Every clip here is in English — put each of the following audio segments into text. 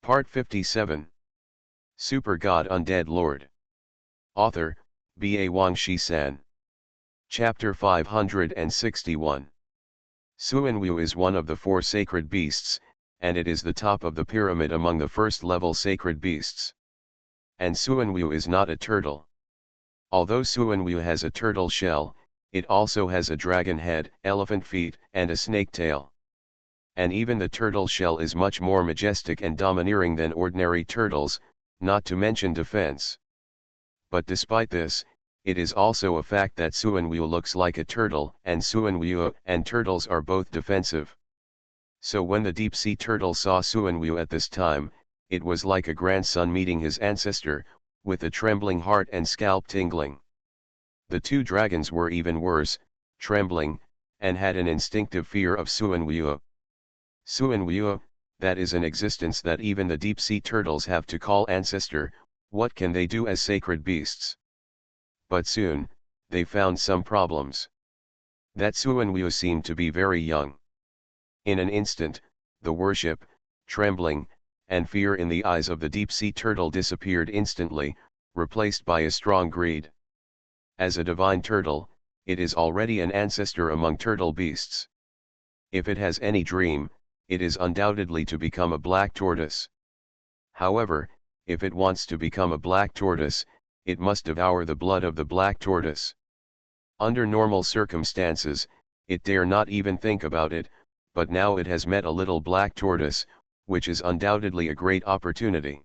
Part 57. Super God Undead Lord. Author, B.A. Wangshi-san. Chapter 561. Suanwu is one of the four sacred beasts, and it is the top of the pyramid among the first-level sacred beasts. And Suanwu is not a turtle. Although Suanwu has a turtle shell, it also has a dragon head, elephant feet, and a snake tail. And even the turtle shell is much more majestic and domineering than ordinary turtles, not to mention defense. But despite this, it is also a fact that Suanwu looks like a turtle, and Suanwu and turtles are both defensive. So when the deep-sea turtle saw Suanwu at this time, it was like a grandson meeting his ancestor, with a trembling heart and scalp tingling. The two dragons were even worse, trembling, and had an instinctive fear of Suanwu. Suanwu, that is an existence that even the deep-sea turtles have to call ancestor. What can they do as sacred beasts? But soon, they found some problems. That Suanwu seemed to be very young. In an instant, the worship, trembling, and fear in the eyes of the deep-sea turtle disappeared instantly, replaced by a strong greed. As a divine turtle, it is already an ancestor among turtle beasts. If it has any dream, it is undoubtedly to become a black tortoise. However, if it wants to become a black tortoise, it must devour the blood of the black tortoise. Under normal circumstances, it dare not even think about it, but now it has met a little black tortoise, which is undoubtedly a great opportunity.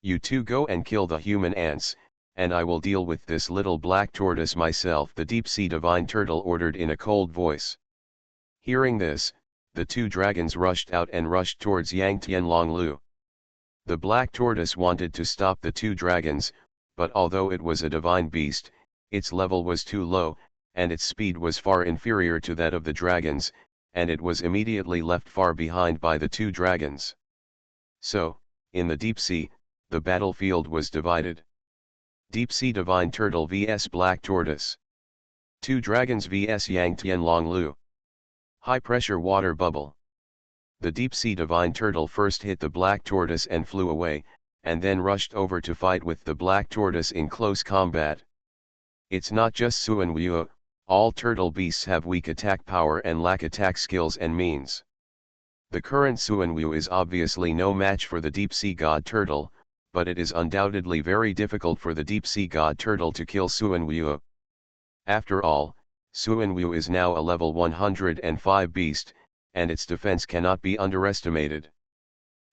You two go and kill the human ants, and I will deal with this little black tortoise myself, the deep-sea divine turtle ordered in a cold voice. Hearing this, the two dragons rushed out and rushed towards Yang Tianlonglu. The black tortoise wanted to stop the two dragons, but although it was a divine beast, its level was too low, and its speed was far inferior to that of the dragons, and it was immediately left far behind by the two dragons. So, in the deep sea, the battlefield was divided. Deep sea divine turtle vs black tortoise. Two dragons vs Yang Tianlonglu. High pressure water bubble. The deep-sea divine turtle first hit the black tortoise and flew away, and then rushed over to fight with the black tortoise in close combat. It's not just Suanwu, all turtle beasts have weak attack power and lack attack skills and means. The current Suanwu is obviously no match for the deep-sea god turtle, but it is undoubtedly very difficult for the deep-sea god turtle to kill Suanwu. After all, Suanwu is now a level 105 beast, and its defense cannot be underestimated.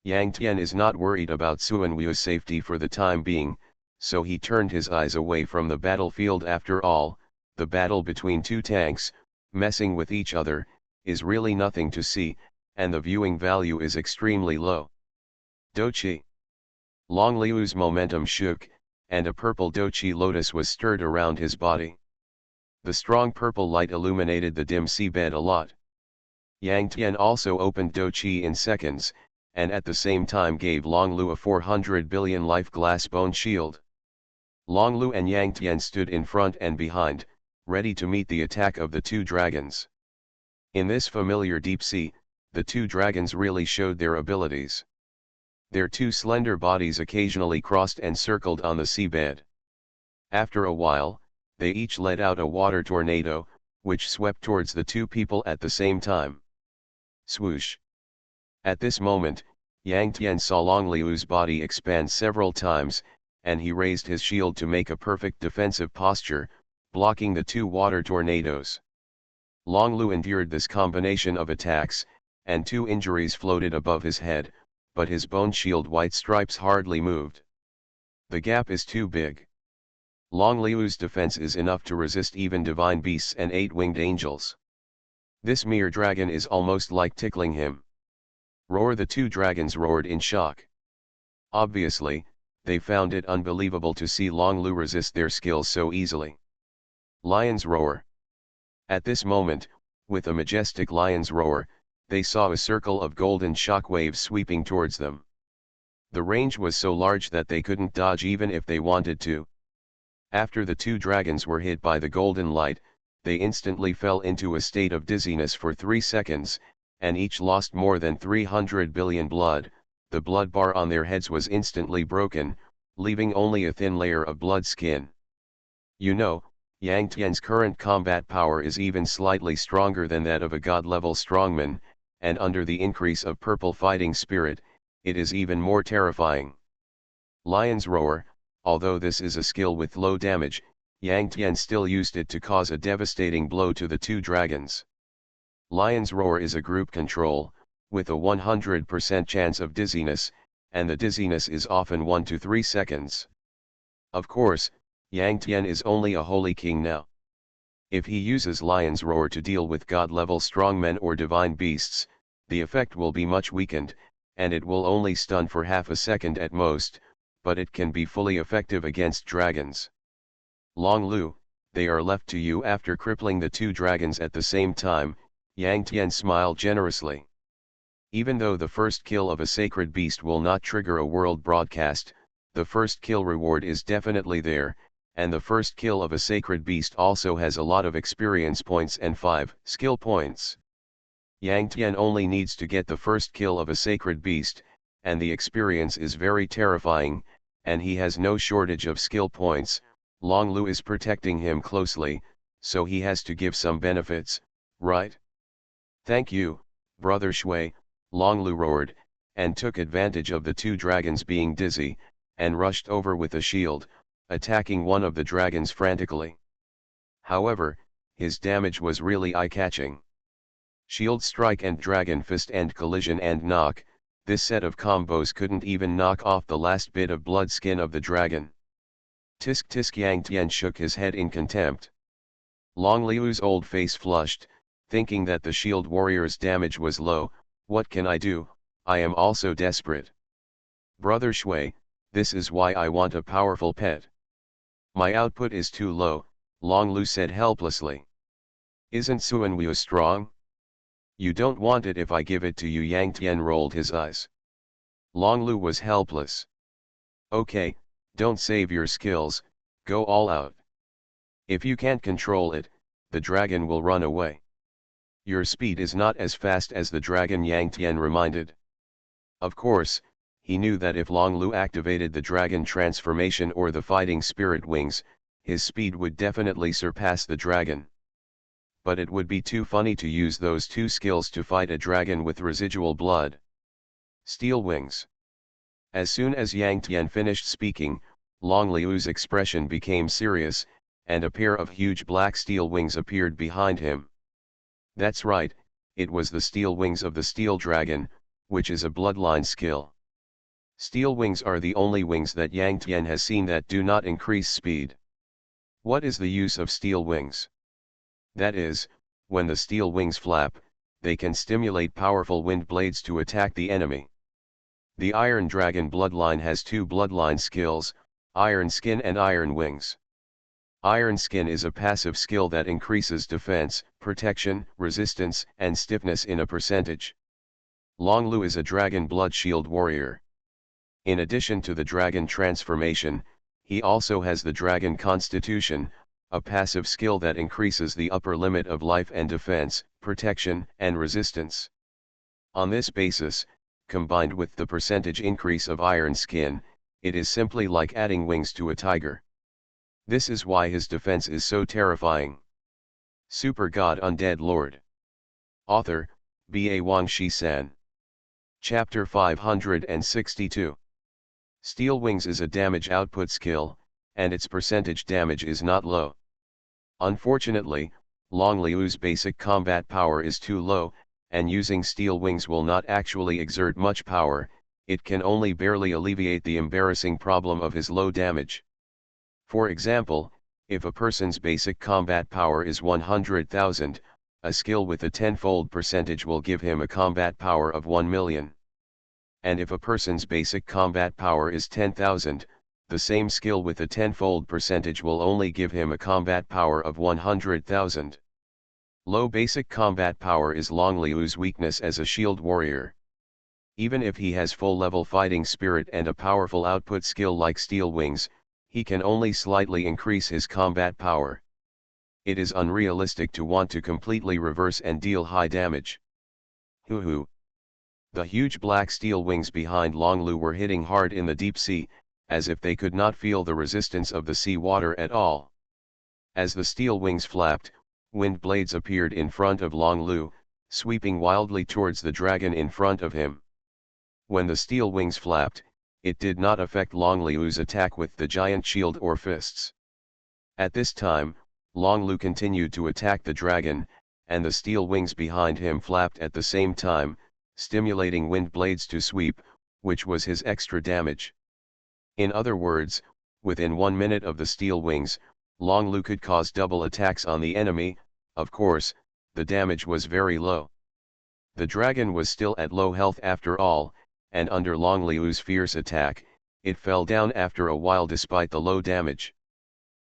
Yang Tian is not worried about Suanwu's safety for the time being, so he turned his eyes away from the battlefield. After all, the battle between two tanks, messing with each other, is really nothing to see, and the viewing value is extremely low. Dochi. Long Liu's momentum shook, and a purple Dochi lotus was stirred around his body. The strong purple light illuminated the dim seabed a lot. Yang Tian also opened Dochi in seconds, and at the same time gave Long Lu a 400 billion life glass bone shield. Long Lu and Yang Tian stood in front and behind, ready to meet the attack of the two dragons. In this familiar deep sea, the two dragons really showed their abilities. Their two slender bodies occasionally crossed and circled on the seabed. After a while, they each let out a water tornado, which swept towards the two people at the same time. Swoosh! At this moment, Yang Tian saw Long Liu's body expand several times, and he raised his shield to make a perfect defensive posture, blocking the two water tornadoes. Long Liu endured this combination of attacks, and two injuries floated above his head, but his bone shield white stripes hardly moved. The gap is too big. Long Liu's defense is enough to resist even divine beasts and eight-winged angels. This mere dragon is almost like tickling him. Roar! The two dragons roared in shock. Obviously, they found it unbelievable to see Long Liu resist their skills so easily. Lion's roar. At this moment, with a majestic lion's roar, they saw a circle of golden shock waves sweeping towards them. The range was so large that they couldn't dodge even if they wanted to. After the two dragons were hit by the golden light, they instantly fell into a state of dizziness for 3 seconds, and each lost more than 300 billion blood. the blood bar on their heads was instantly broken, leaving only a thin layer of blood skin. You know, Yang Tian's current combat power is even slightly stronger than that of a god-level strongman, and under the increase of purple fighting spirit, it is even more terrifying. Lion's Roar, although this is a skill with low damage, Yang Tian still used it to cause a devastating blow to the two dragons. Lion's Roar is a group control, with a 100% chance of dizziness, and the dizziness is often 1 to 3 seconds. Of course, Yang Tian is only a holy king now. If he uses Lion's Roar to deal with god-level strongmen or divine beasts, the effect will be much weakened, and it will only stun for half a second at most, but it can be fully effective against dragons. Long Lu, they are left to you. After crippling the two dragons at the same time, Yang Tian smiled generously. Even though the first kill of a sacred beast will not trigger a world broadcast, the first kill reward is definitely there, and the first kill of a sacred beast also has a lot of experience points and 5 skill points. Yang Tian only needs to get the first kill of a sacred beast, and the experience is very terrifying, and he has no shortage of skill points. Long Lu is protecting him closely, so he has to give some benefits, right? Thank you, Brother Shui, Long Lu roared, and took advantage of the two dragons being dizzy, and rushed over with a shield, attacking one of the dragons frantically. However, his damage was really eye-catching. Shield strike and dragon fist and collision and knock, this set of combos couldn't even knock off the last bit of blood skin of the dragon. Tisk tisk. Yang Tian shook his head in contempt. Long Liu's old face flushed, thinking that the shield warrior's damage was low. What can I do? I am also desperate. Brother Shui, this is why I want a powerful pet. My output is too low, Long Lu said helplessly. Isn't Suanwu strong? You don't want it if I give it to you. Yang Tian rolled his eyes. Long Lu was helpless. Okay, don't save your skills, go all out. If you can't control it, the dragon will run away. Your speed is not as fast as the dragon, Yang Tian reminded. Of course, he knew that if Long Lu activated the dragon transformation or the fighting spirit wings, his speed would definitely surpass the dragon. But it would be too funny to use those two skills to fight a dragon with residual blood. Steel wings. As soon as Yang Tian finished speaking, Long Liu's expression became serious, and a pair of huge black steel wings appeared behind him. That's right, it was the steel wings of the steel dragon, which is a bloodline skill. Steel wings are the only wings that Yang Tian has seen that do not increase speed. What is the use of steel wings? That is, when the steel wings flap, they can stimulate powerful wind blades to attack the enemy. The Iron Dragon bloodline has two bloodline skills, Iron Skin and Iron Wings. Iron Skin is a passive skill that increases defense, protection, resistance, and stiffness in a percentage. Long Lu is a dragon blood shield warrior. In addition to the dragon transformation, he also has the dragon constitution, a passive skill that increases the upper limit of life and defense, protection, and resistance. On this basis, combined with the percentage increase of Iron Skin, it is simply like adding wings to a tiger. This is why his defense is so terrifying. Super God Undead Lord. Author, B.A. Wang Shi-san. Chapter 562. Steel Wings is a damage output skill, and its percentage damage is not low. Unfortunately, Long Liu's basic combat power is too low, and using Steel Wings will not actually exert much power, it can only barely alleviate the embarrassing problem of his low damage. For example, if a person's basic combat power is 100,000, a skill with a tenfold percentage will give him a combat power of 1 million. And if a person's basic combat power is 10,000, the same skill with a tenfold percentage will only give him a combat power of 100,000. Low basic combat power is Long Liu's weakness as a shield warrior. Even if he has full-level fighting spirit and a powerful output skill like Steel Wings, he can only slightly increase his combat power. It is unrealistic to want to completely reverse and deal high damage. Hoo hoo. The huge black steel wings behind Long Lu were hitting hard in the deep sea, as if they could not feel the resistance of the sea water at all. As the steel wings flapped, wind blades appeared in front of Long Lu, sweeping wildly towards the dragon in front of him. When the steel wings flapped, it did not affect Long Lu's attack with the giant shield or fists. At this time, Long Lu continued to attack the dragon, and the steel wings behind him flapped at the same time, stimulating wind blades to sweep, which was his extra damage. In other words, within 1 minute of the steel wings, Long Lu could cause double attacks on the enemy. Of course, the damage was very low. The dragon was still at low health after all, and under Long Lu's fierce attack, it fell down after a while despite the low damage.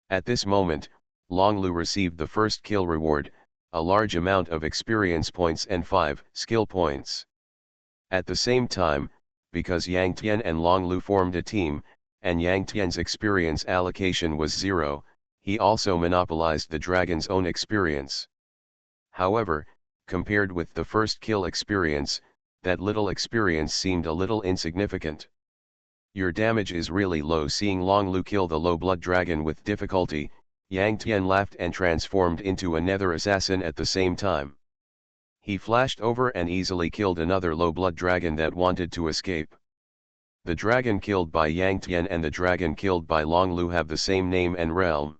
At this moment, Long Lu received the first kill reward, a large amount of experience points and 5 skill points. At the same time, because Yang Tian and Long Lu formed a team, and Yang Tian's experience allocation was 0, he also monopolized the dragon's own experience. However, compared with the first kill experience, that little experience seemed a little insignificant. Your damage is really low. Seeing Long Lu kill the low blood dragon with difficulty, Yang Tian laughed and transformed into a nether assassin at the same time. He flashed over and easily killed another low blood dragon that wanted to escape. The dragon killed by Yang Tian and the dragon killed by Long Lu have the same name and realm.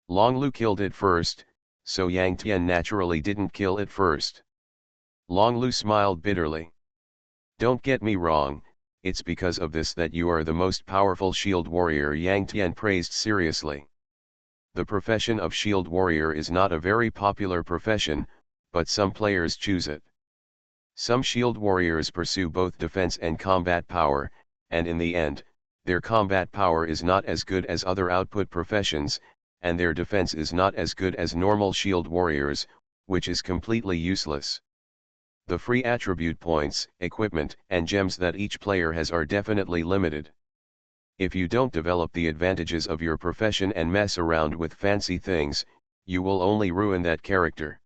Long Lu killed it first, so Yang Tian naturally didn't kill it first. Long Lu smiled bitterly. Don't get me wrong, it's because of this that you are the most powerful shield warrior, Yang Tian praised seriously. The profession of shield warrior is not a very popular profession, but some players choose it. Some shield warriors pursue both defense and combat power, and in the end, their combat power is not as good as other output professions, and their defense is not as good as normal shield warriors, which is completely useless. The free attribute points, equipment, and gems that each player has are definitely limited. If you don't develop the advantages of your profession and mess around with fancy things, you will only ruin that character.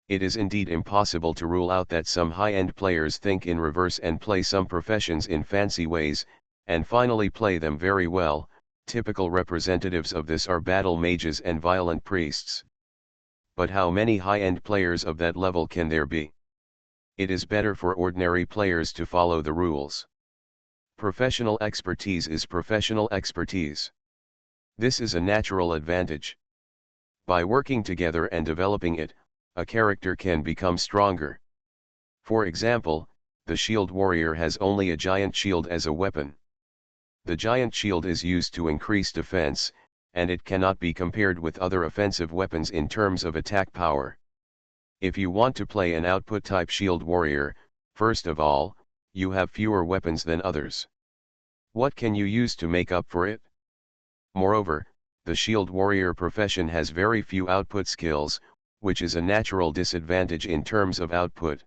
It is indeed impossible to rule out that some high-end players think in reverse and play some professions in fancy ways, and finally play them very well. Typical representatives of this are battle mages and violent priests. But how many high-end players of that level can there be? It is better for ordinary players to follow the rules. Professional expertise is professional expertise. This is a natural advantage. By working together and developing it, a character can become stronger. For example, the shield warrior has only a giant shield as a weapon. The giant shield is used to increase defense, and it cannot be compared with other offensive weapons in terms of attack power. If you want to play an output type shield warrior, first of all, you have fewer weapons than others. What can you use to make up for it? Moreover, the shield warrior profession has very few output skills, which is a natural disadvantage in terms of output.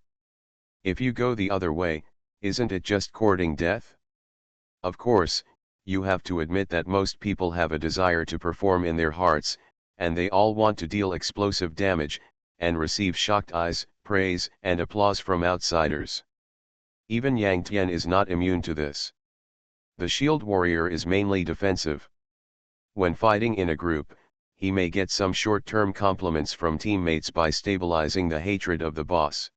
If you go the other way, isn't it just courting death? Of course, you have to admit that most people have a desire to perform in their hearts, and they all want to deal explosive damage, and receive shocked eyes, praise, and applause from outsiders. Even Yang Tian is not immune to this. The shield warrior is mainly defensive. When fighting in a group, he may get some short-term compliments from teammates by stabilizing the hatred of the boss.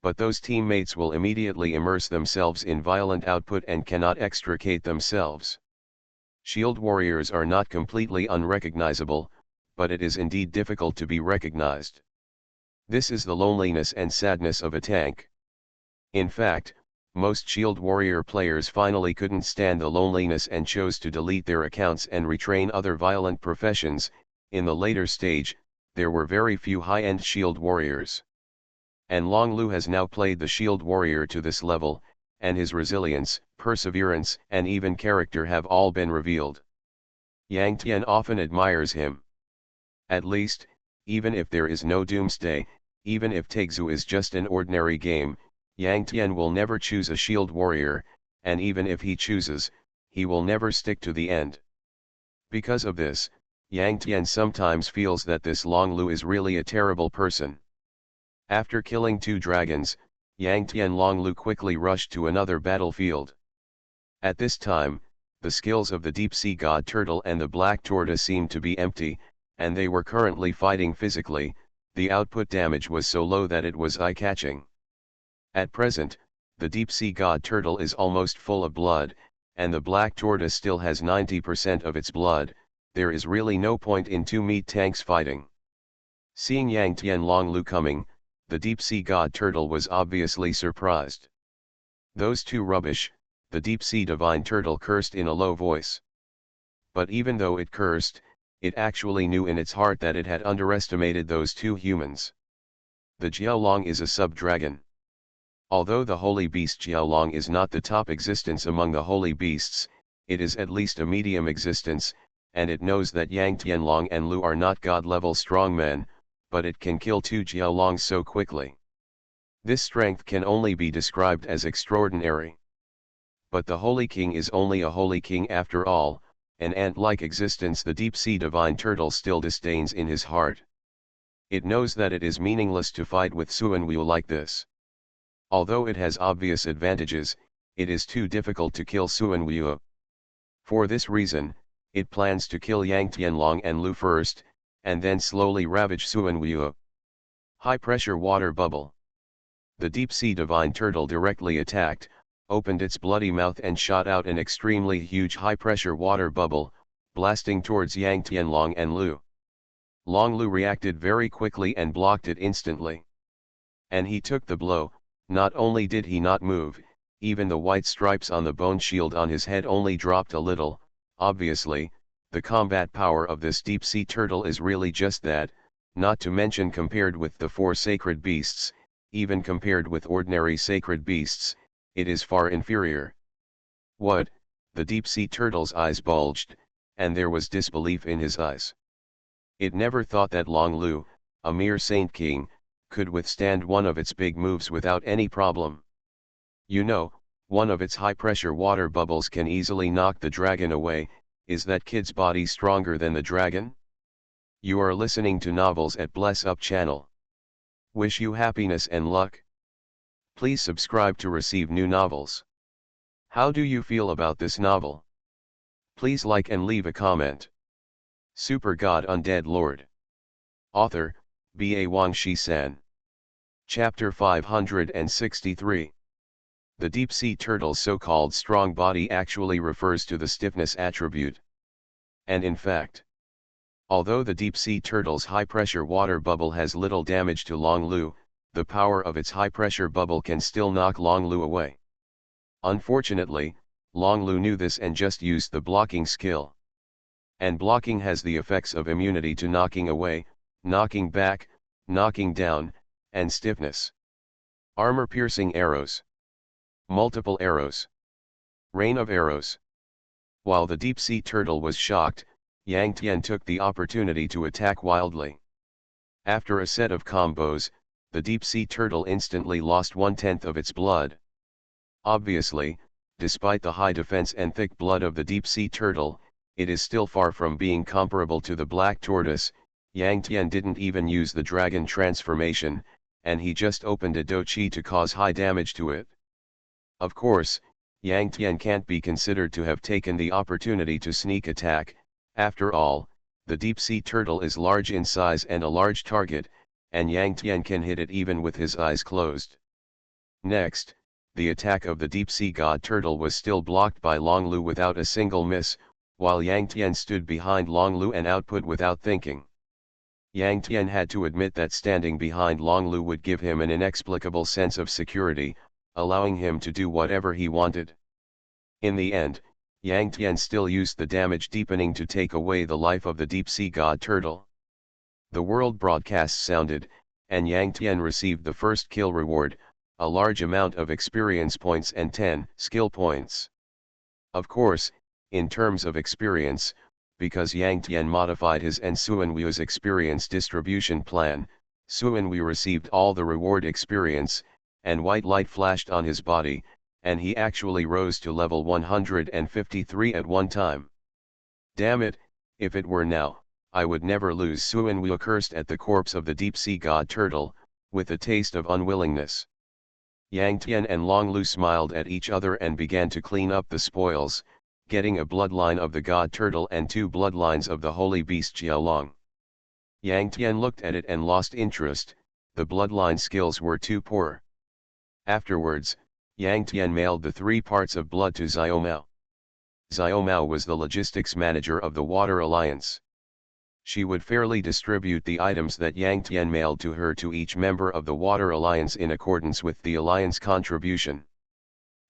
But those teammates will immediately immerse themselves in violent output and cannot extricate themselves. Shield warriors are not completely unrecognizable, but it is indeed difficult to be recognized. This is the loneliness and sadness of a tank. In fact, most shield warrior players finally couldn't stand the loneliness and chose to delete their accounts and retrain other violent professions. In the later stage, there were very few high-end shield warriors. And Long Lu has now played the shield warrior to this level, and his resilience, perseverance, and even character have all been revealed. Yang Tian often admires him. At least, even if there is no doomsday, even if Taixu is just an ordinary game, Yang Tian will never choose a shield warrior, and even if he chooses, he will never stick to the end. Because of this, Yang Tian sometimes feels that this Long Lu is really a terrible person. After killing 2 dragons, Yang Tianlonglu quickly rushed to another battlefield. At this time, the skills of the deep-sea god turtle and the black tortoise seemed to be empty, and they were currently fighting physically. The output damage was so low that it was eye-catching. At present, the deep-sea god turtle is almost full of blood, and the black tortoise still has 90% of its blood. There is really no point in two meat tanks fighting. Seeing Yang Tianlonglu coming, the deep-sea god turtle was obviously surprised. "Those two rubbish," the deep-sea divine turtle cursed in a low voice. But even though it cursed, it actually knew in its heart that it had underestimated those two humans. The Jiaolong is a sub-dragon. Although the holy beast Jiaolong is not the top existence among the holy beasts, it is at least a medium existence, and it knows that Yang Tianlong and Lu are not god-level strongmen, but it can kill two Jiaolongs so quickly. This strength can only be described as extraordinary. But the Holy King is only a Holy King after all, an ant-like existence the deep-sea divine turtle still disdains in his heart. It knows that it is meaningless to fight with Suanwu like this. Although it has obvious advantages, it is too difficult to kill Suanwu. For this reason, it plans to kill Yang Tianlong and Lu first, and then slowly ravage Suanwu. High-pressure water bubble. The deep-sea divine turtle directly attacked, opened its bloody mouth and shot out an extremely huge high-pressure water bubble, blasting towards Yang Tianlong and Lu. Long Lu reacted very quickly and blocked it instantly. And he took the blow. Not only did he not move, even the white stripes on the bone shield on his head only dropped a little. Obviously, the combat power of this deep-sea turtle is really just that, not to mention compared with the four sacred beasts, even compared with ordinary sacred beasts, it is far inferior. What? The deep-sea turtle's eyes bulged, and there was disbelief in his eyes. It never thought that Long Lu, a mere Saint King, could withstand one of its big moves without any problem. You know, one of its high-pressure water bubbles can easily knock the dragon away. Is that kid's body stronger than the dragon? You are listening to Novels at Bless Up channel. Wish you happiness and luck. Please subscribe to receive new novels. How do you feel about this novel? Please like and leave a comment. Super God Undead Lord. Author, B.A. Wang Shi-san. Chapter 563. The deep-sea turtle's so-called strong body actually refers to the stiffness attribute. And in fact, although the deep-sea turtle's high-pressure water bubble has little damage to Long Lu, the power of its high-pressure bubble can still knock Long Lu away. Unfortunately, Long Lu knew this and just used the blocking skill. And blocking has the effects of immunity to knocking away, knocking back, knocking down, and stiffness. Armor-piercing arrows. Multiple arrows. Rain of arrows. While the deep-sea turtle was shocked, Yang Tian took the opportunity to attack wildly. After a set of combos, the deep-sea turtle instantly lost 1/10 of its blood. Obviously, despite the high defense and thick blood of the deep-sea turtle, it is still far from being comparable to the black tortoise. Yang Tian didn't even use the dragon transformation, and he just opened a dochi to cause high damage to it. Of course, Yang Tian can't be considered to have taken the opportunity to sneak attack. After all, the deep-sea turtle is large in size and a large target, and Yang Tian can hit it even with his eyes closed. Next, the attack of the deep-sea god turtle was still blocked by Long Lu without a single miss, while Yang Tian stood behind Long Lu and output without thinking. Yang Tian had to admit that standing behind Long Lu would give him an inexplicable sense of security, allowing him to do whatever he wanted. In the end, Yang Tian still used the damage deepening to take away the life of the deep-sea god turtle. The world broadcast sounded, and Yang Tian received the first kill reward, a large amount of experience points and 10 skill points. Of course, in terms of experience, because Yang Tian modified his and Suanwu's experience distribution plan, Suanwu received all the reward experience, and white light flashed on his body, and he actually rose to level 153 at one time. Damn it, if it were now, I would never lose. Suanwu cursed at the corpse of the deep-sea god turtle, with a taste of unwillingness. Yang Tian and Long Lu smiled at each other and began to clean up the spoils, getting a bloodline of the god turtle and 2 bloodlines of the holy beast Jiaolong. Yang Tian looked at it and lost interest, the bloodline skills were too poor. Afterwards, Yang Tian mailed the 3 parts of blood to Xiaomao. Xiaomao was the logistics manager of the Water Alliance. She would fairly distribute the items that Yang Tian mailed to her to each member of the Water Alliance in accordance with the alliance contribution.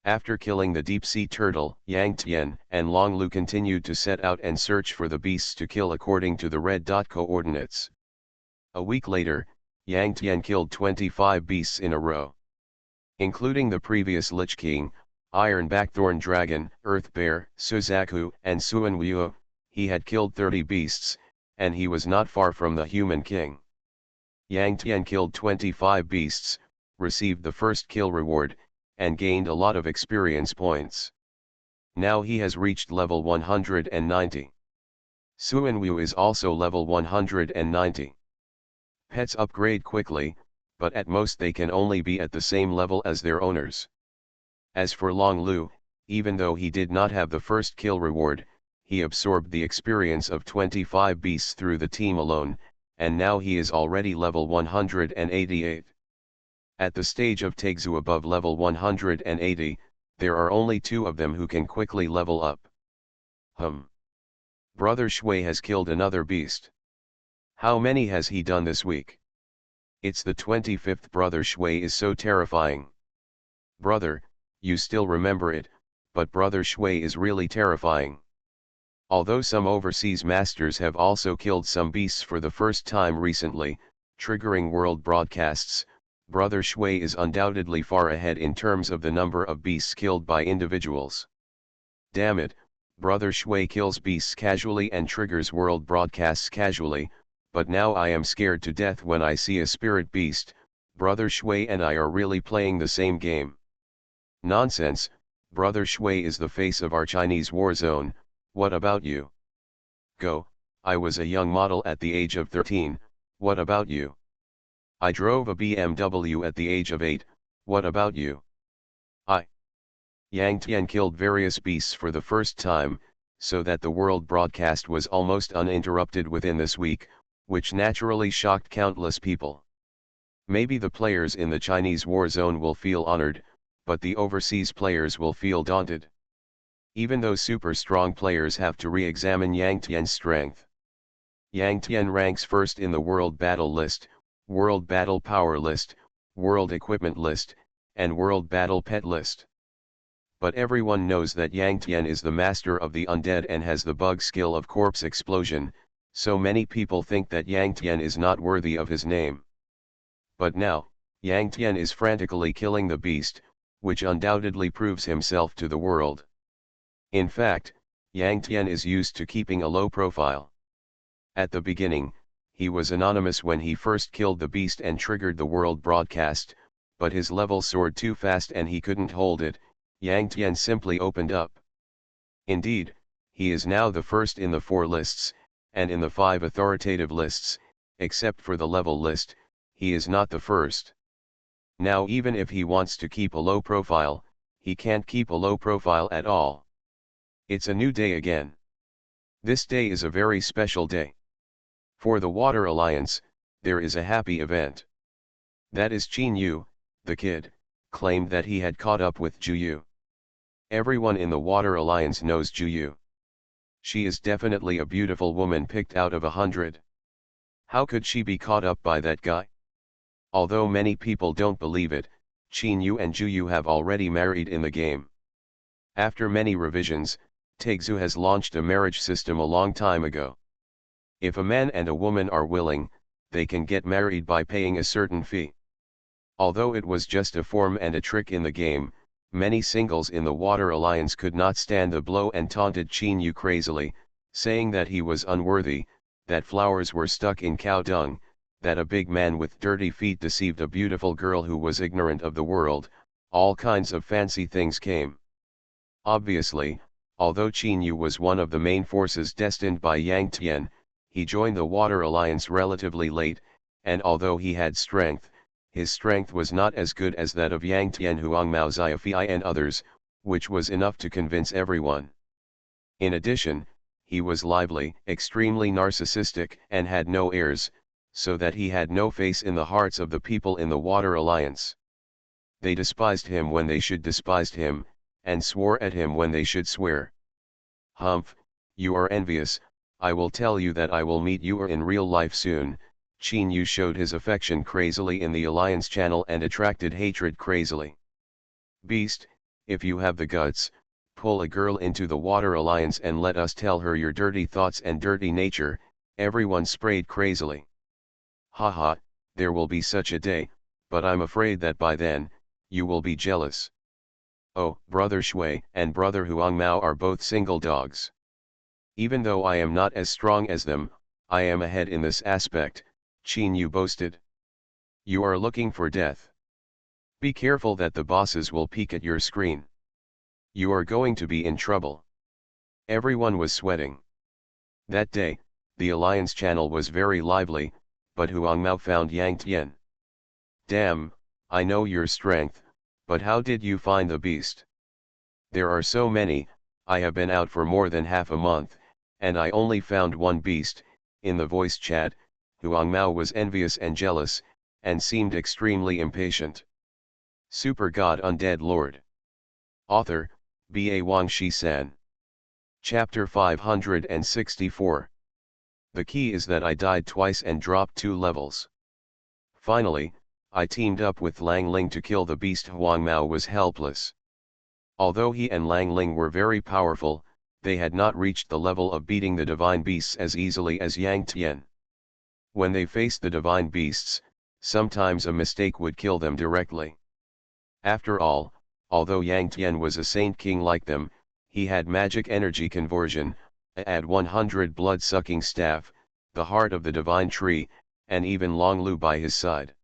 After killing the deep-sea turtle, Yang Tian and Long Lu continued to set out and search for the beasts to kill according to the red dot coordinates. A week later, Yang Tian killed 25 beasts in a row. Including the previous Lich King, Iron Backthorn Dragon, Earth Bear, Suzaku, and Suanwuo, he had killed 30 beasts, and he was not far from the Human King. Yang Tian killed 25 beasts, received the first kill reward, and gained a lot of experience points. Now he has reached level 190. Suanwu is also level 190. Pets upgrade quickly, but at most they can only be at the same level as their owners. As for Long Lu, even though he did not have the first kill reward, he absorbed the experience of 25 beasts through the team alone, and now he is already level 188. At the stage of Taixu above level 180, there are only 2 of them who can quickly level up. Brother Shui has killed another beast. How many has he done this week? It's the 25th. Brother Shui is so terrifying. Brother, you still remember it, but Brother Shui is really terrifying. Although some overseas masters have also killed some beasts for the first time recently, triggering world broadcasts, Brother Shui is undoubtedly far ahead in terms of the number of beasts killed by individuals. Damn it, Brother Shui kills beasts casually and triggers world broadcasts casually, but now I am scared to death when I see a spirit beast. Brother Shui and I are really playing the same game. Nonsense, Brother Shui is the face of our Chinese war zone. What about you? Go, I was a young model at the age of 13, what about you? I drove a BMW at the age of 8, what about you? Yang Tian killed various beasts for the first time, so that the world broadcast was almost uninterrupted within this week, which naturally shocked countless people. Maybe the players in the Chinese war zone will feel honored, but the overseas players will feel daunted. Even though super strong players have to re-examine Yang Tian's strength. Yang Tian ranks first in the World Battle List, World Battle Power List, World Equipment List, and World Battle Pet List. But everyone knows that Yang Tian is the master of the undead and has the bug skill of corpse explosion, so many people think that Yang Tian is not worthy of his name. But now, Yang Tian is frantically killing the beast, which undoubtedly proves himself to the world. In fact, Yang Tian is used to keeping a low profile. At the beginning, he was anonymous when he first killed the beast and triggered the world broadcast, but his level soared too fast and he couldn't hold it. Yang Tian simply opened up. Indeed, he is now the first in the 4 lists, and in the 5 authoritative lists, except for the level list, he is not the first. Now even if he wants to keep a low profile, he can't keep a low profile at all. It's a new day again. This day is a very special day. For the Water Alliance, there is a happy event. That is Qin Yu, the kid, claimed that he had caught up with Zhu Yu. Everyone in the Water Alliance knows Zhu Yu. She is definitely a beautiful woman picked out of 100. How could she be caught up by that guy? Although many people don't believe it, Qin Yu and Zhu Yu have already married in the game. After many revisions, Taixu has launched a marriage system a long time ago. If a man and a woman are willing, they can get married by paying a certain fee. Although it was just a form and a trick in the game, many singles in the Water Alliance could not stand the blow and taunted Qin Yu crazily, saying that he was unworthy, that flowers were stuck in cow dung, that a big man with dirty feet deceived a beautiful girl who was ignorant of the world. All kinds of fancy things came. Obviously, although Qin Yu was one of the main forces destined by Yang Tian, he joined the Water Alliance relatively late, and although he had strength, his strength was not as good as that of Yang Tian Huangmao Xiaofei and others, which was enough to convince everyone. In addition, he was lively, extremely narcissistic, and had no heirs, so that he had no face in the hearts of the people in the Water Alliance. They despised him when they should despise him, and swore at him when they should swear. Humph, you are envious. I will tell you that I will meet you in real life soon. Qin Yu showed his affection crazily in the Alliance channel and attracted hatred crazily. Beast, if you have the guts, pull a girl into the Water Alliance and let us tell her your dirty thoughts and dirty nature, everyone sprayed crazily. Haha, there will be such a day, but I'm afraid that by then, you will be jealous. Oh, Brother Shui and Brother Huangmao are both single dogs. Even though I am not as strong as them, I am ahead in this aspect, Qin Yu boasted. You are looking for death. Be careful that the bosses will peek at your screen. You are going to be in trouble. Everyone was sweating. That day, the Alliance channel was very lively, but Huangmao found Yang Tian. Damn, I know your strength, but how did you find the beast? There are so many, I have been out for more than half a month, and I only found one beast. In the voice chat, Huangmao was envious and jealous, and seemed extremely impatient. Super God Undead Lord. Author, B.A. Wang Shi-san. Chapter 564. The key is that I died twice and dropped 2 levels. Finally, I teamed up with Lang Ling to kill the beast. Huangmao was helpless. Although he and Lang Ling were very powerful, they had not reached the level of beating the divine beasts as easily as Yang Tian. When they faced the divine beasts, sometimes a mistake would kill them directly. After all, although Yang Tian was a saint king like them, he had magic energy conversion, a 100 blood-sucking staff, the heart of the divine tree, and even Long Lu by his side.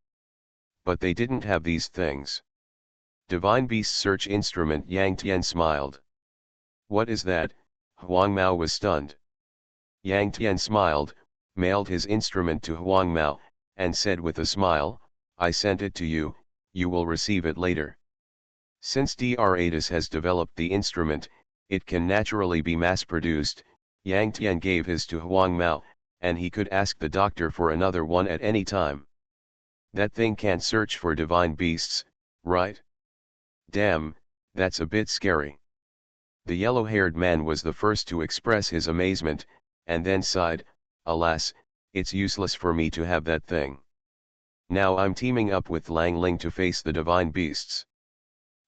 But they didn't have these things. Divine Beast Search Instrument. Yang Tian smiled. What is that? Huangmao was stunned. Yang Tian smiled, mailed his instrument to Huangmao, and said with a smile, I sent it to you, you will receive it later. Since Dr. has developed the instrument, it can naturally be mass-produced. Yang Tian gave his to Huangmao, and he could ask the doctor for another one at any time. That thing can't search for divine beasts, right? Damn, that's a bit scary. The yellow-haired man was the first to express his amazement, and then sighed, alas, it's useless for me to have that thing. Now I'm teaming up with Lang Ling to face the divine beasts.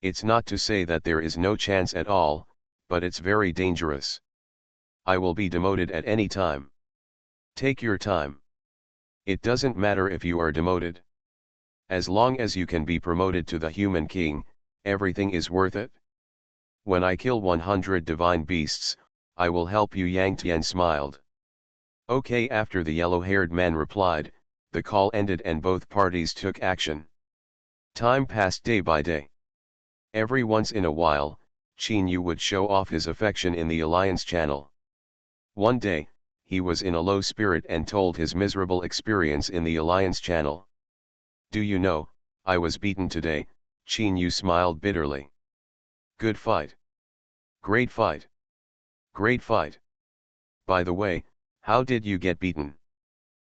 It's not to say that there is no chance at all, but it's very dangerous. I will be demoted at any time. Take your time. It doesn't matter if you are demoted. As long as you can be promoted to the human king, everything is worth it. When I kill 100 divine beasts, I will help you. Yang Tian smiled. Okay. After the yellow-haired man replied, the call ended and both parties took action. Time passed day by day. Every once in a while, Qin Yu would show off his affection in the Alliance channel. One day, he was in a low spirit and told his miserable experience in the Alliance channel. Do you know, I was beaten today. Qin Yu smiled bitterly. Good fight. Great fight. Great fight. By the way, how did you get beaten?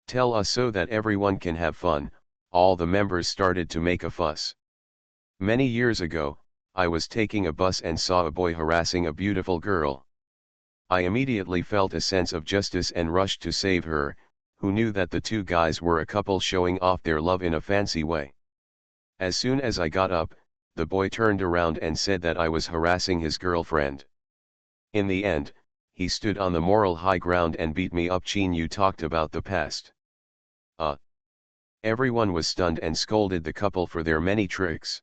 Tell us so that everyone can have fun. All the members started to make a fuss. Many years ago, I was taking a bus and saw a boy harassing a beautiful girl. I immediately felt a sense of justice and rushed to save her, who knew that the two guys were a couple showing off their love in a fancy way. As soon as I got up, the boy turned around and said that I was harassing his girlfriend. In the end, he stood on the moral high ground and beat me up. Qin Yu talked about the past. Everyone was stunned and scolded the couple for their many tricks.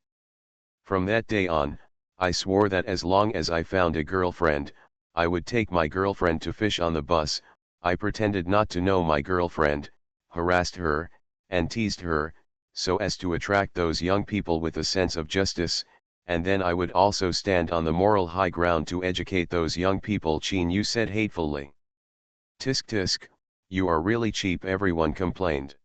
From that day on, I swore that as long as I found a girlfriend, I would take my girlfriend to fish on the bus. I pretended not to know my girlfriend, harassed her, and teased her, so as to attract those young people with a sense of justice, and then I would also stand on the moral high ground to educate those young people. Qin Yu said hatefully. Tisk tisk, you are really cheap, everyone complained.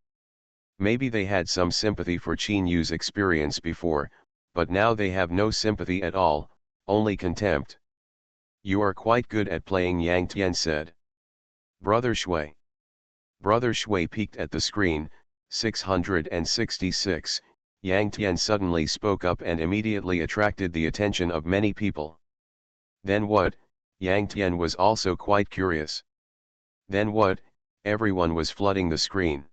Maybe they had some sympathy for Qin Yu's experience before, but now they have no sympathy at all, only contempt. You are quite good at playing, Yang Tian said. Brother Shui. Brother Shui peeked at the screen. 666, Yang Tian suddenly spoke up and immediately attracted the attention of many people. Then what? Yang Tian was also quite curious. Then what? Everyone was flooding the screen.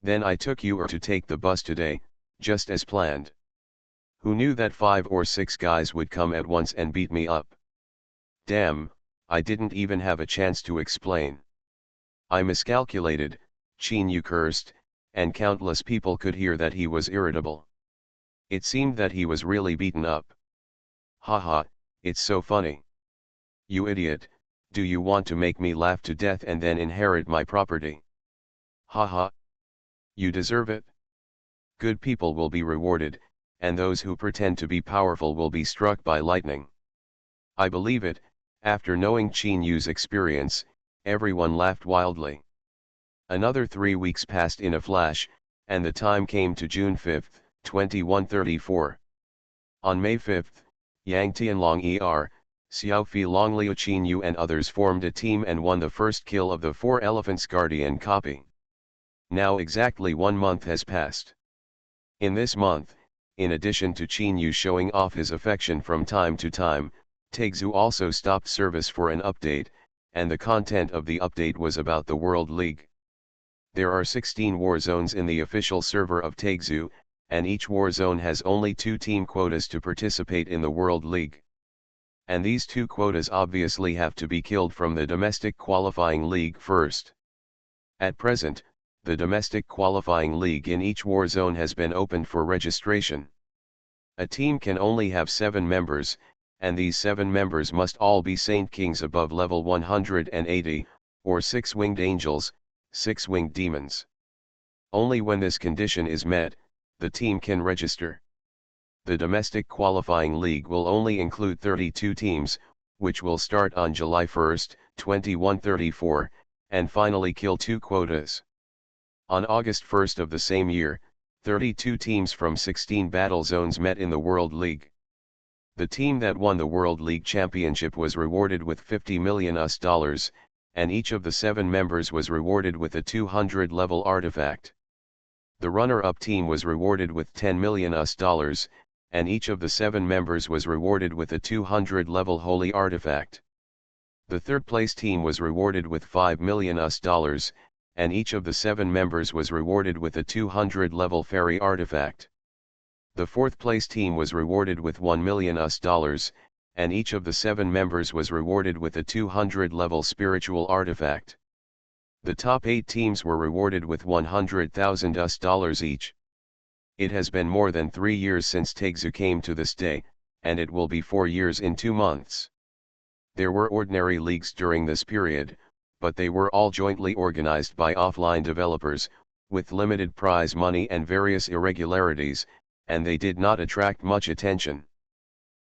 Then I took you to take the bus today, just as planned. Who knew that 5 or 6 guys would come at once and beat me up? Damn, I didn't even have a chance to explain. I miscalculated, Qin Yu cursed, and countless people could hear that he was irritable. It seemed that he was really beaten up. Haha, it's so funny. You idiot, do you want to make me laugh to death and then inherit my property? Haha. You deserve it. Good people will be rewarded, and those who pretend to be powerful will be struck by lightning. I believe it. After knowing Qin Yu's experience, everyone laughed wildly. Another 3 weeks passed in a flash, and the time came to June 5, 2134. On May 5, Yang Tianlong Xiaofi Longliu Qin Yu and others formed a team and won the first kill of the 4 Elephants Guardian copy. Now exactly 1 month has passed. In this month, in addition to Qin Yu showing off his affection from time to time, Taegzu also stopped service for an update, and the content of the update was about the World League. There are 16 war zones in the official server of Taegzu, and each war zone has only 2 team quotas to participate in the World League. And these 2 quotas obviously have to be killed from the domestic qualifying league first. At present, the domestic qualifying league in each war zone has been opened for registration. A team can only have 7 members, and these 7 members must all be Saint Kings above level 180, or 6 winged angels, 6 winged demons. Only when this condition is met, the team can register. The domestic qualifying league will only include 32 teams, which will start on July 1, 2134, and finally kill 2 quotas. On August 1 of the same year, 32 teams from 16 battle zones met in the World League. The team that won the World League Championship was rewarded with $50 million, and each of the 7 members was rewarded with a 200-level artifact. The runner-up team was rewarded with $10 million, and each of the 7 members was rewarded with a 200-level holy artifact. The third-place team was rewarded with $5 million, and each of the 7 members was rewarded with a 200-level fairy artifact. The fourth-place team was rewarded with $1 million, and each of the 7 members was rewarded with a 200-level spiritual artifact. The top 8 teams were rewarded with $100,000 each. It has been more than 3 years since Taegzu came to this day, and it will be 4 years in 2 months. There were ordinary leagues during this period, but they were all jointly organized by offline developers, with limited prize money and various irregularities, and they did not attract much attention.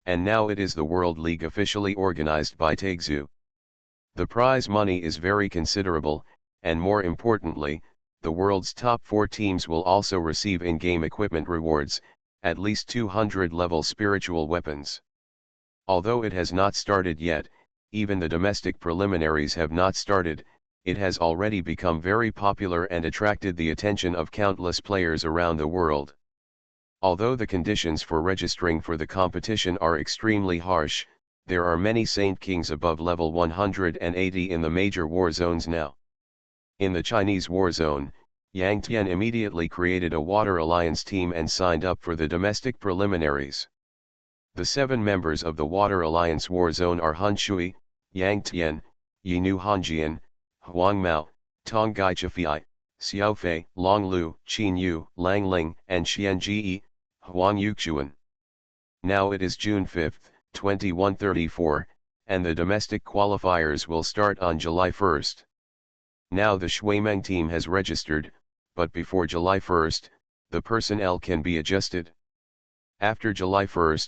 And now it is the World League officially organized by Taegzu. The prize money is very considerable, and more importantly, the world's top 4 teams will also receive in-game equipment rewards, at least 200-level spiritual weapons. Although it has not started yet, even the domestic preliminaries have not started, it has already become very popular and attracted the attention of countless players around the world. Although the conditions for registering for the competition are extremely harsh, there are many Saint Kings above level 180 in the major war zones now. In the Chinese war zone, Yang Tian immediately created a Water Alliance team and signed up for the domestic preliminaries. The 7 members of the Water Alliance war zone are Han Shui, Yang Tian, Yinu Hanjian, Huang Mao, Tong Gai Chifei, Xiao Fei, Long Lu, Qin Yu, Lang Ling, and Xian Ji, Huang Yuxuan. Now it is June 5, 2134, and the domestic qualifiers will start on July 1. Now the Shuimeng team has registered, but before July 1, the personnel can be adjusted. After July 1,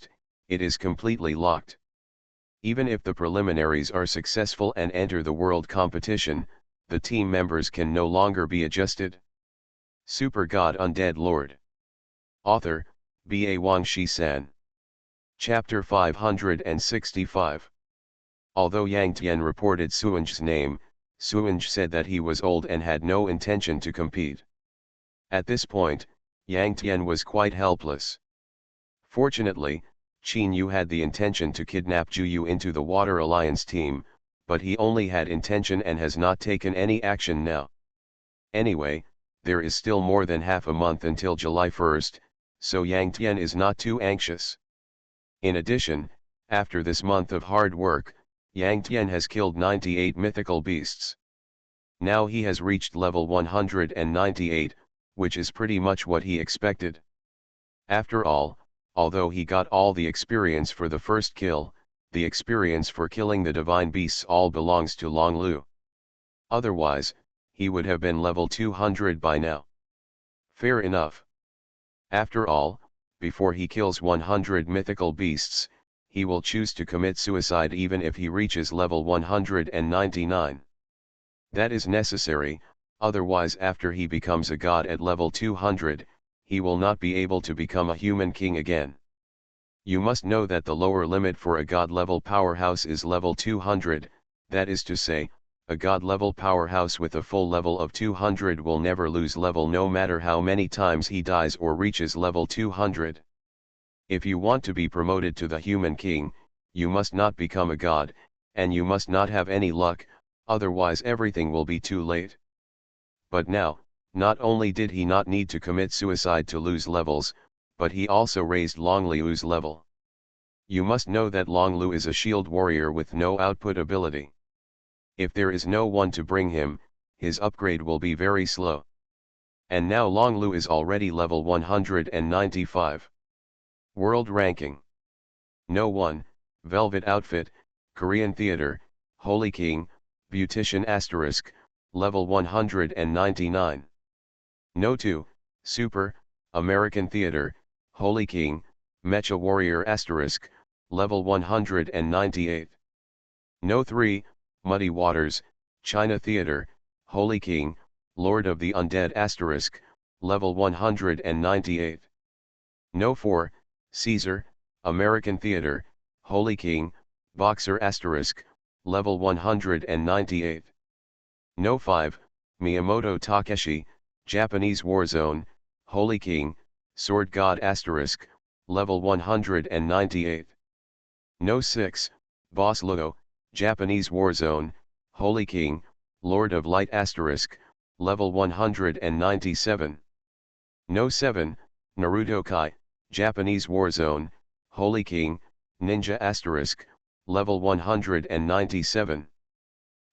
it is completely locked. Even if the preliminaries are successful and enter the world competition, the team members can no longer be adjusted. Super God Undead Lord. Author, Ba Wang Shi-san. Chapter 565. Although Yang Tian reported Suanj's name, Suanj said that he was old and had no intention to compete. At this point, Yang Tian was quite helpless. Fortunately, Qin Yu had the intention to kidnap Ju Yu into the Water Alliance team, but he only had intention and has not taken any action now. Anyway, there is still more than half a month until July 1st, so Yang Tian is not too anxious. In addition, after this month of hard work, Yang Tian has killed 98 mythical beasts. Now he has reached level 198, which is pretty much what he expected. After all, although he got all the experience for the first kill, the experience for killing the divine beasts all belongs to Long Lu. Otherwise, he would have been level 200 by now. Fair enough. After all, before he kills 100 mythical beasts, he will choose to commit suicide even if he reaches level 199. That is necessary, otherwise after he becomes a god at level 200, he will not be able to become a human king again. You must know that the lower limit for a god level powerhouse is level 200, that is to say, a god level powerhouse with a full level of 200 will never lose level no matter how many times he dies or reaches level 200. If you want to be promoted to the human king, you must not become a god, and you must not have any luck, otherwise everything will be too late. But now, not only did he not need to commit suicide to lose levels, but he also raised Long Lu's level. You must know that Long Lu is a shield warrior with no output ability. If there is no one to bring him, his upgrade will be very slow. And now Long Lu is already level 195. World Ranking. No 1, Velvet Outfit, Korean Theater, Holy King, Beautician Asterisk, level 199. No 2, Super, American Theater, Holy King, Mecha Warrior Asterisk, level 198. No 3, Muddy Waters, China Theater, Holy King, Lord of the Undead Asterisk, level 198. No 4, Caesar, American Theater, Holy King, Boxer Asterisk, level 198. No 5, Miyamoto Takeshi, Japanese Warzone, Holy King, Sword God Asterisk, level 198. No 6, Boss Luo, Japanese Warzone, Holy King, Lord of Light Asterisk, level 197. No 7, Naruto Kai, Japanese Warzone, Holy King, Ninja Asterisk, level 197.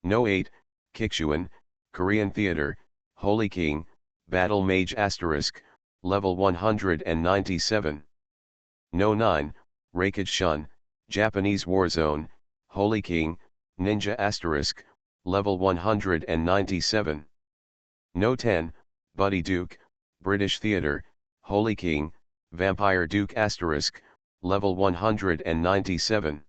No 8, Kixuan, Korean Theater, Holy King, Battle Mage Asterisk, level 197. No 9, Raikage Shun, Japanese Warzone, Holy King, Ninja Asterisk, level 197. No 10, Buddy Duke, British Theater, Holy King, Vampire Duke Asterisk, level 197.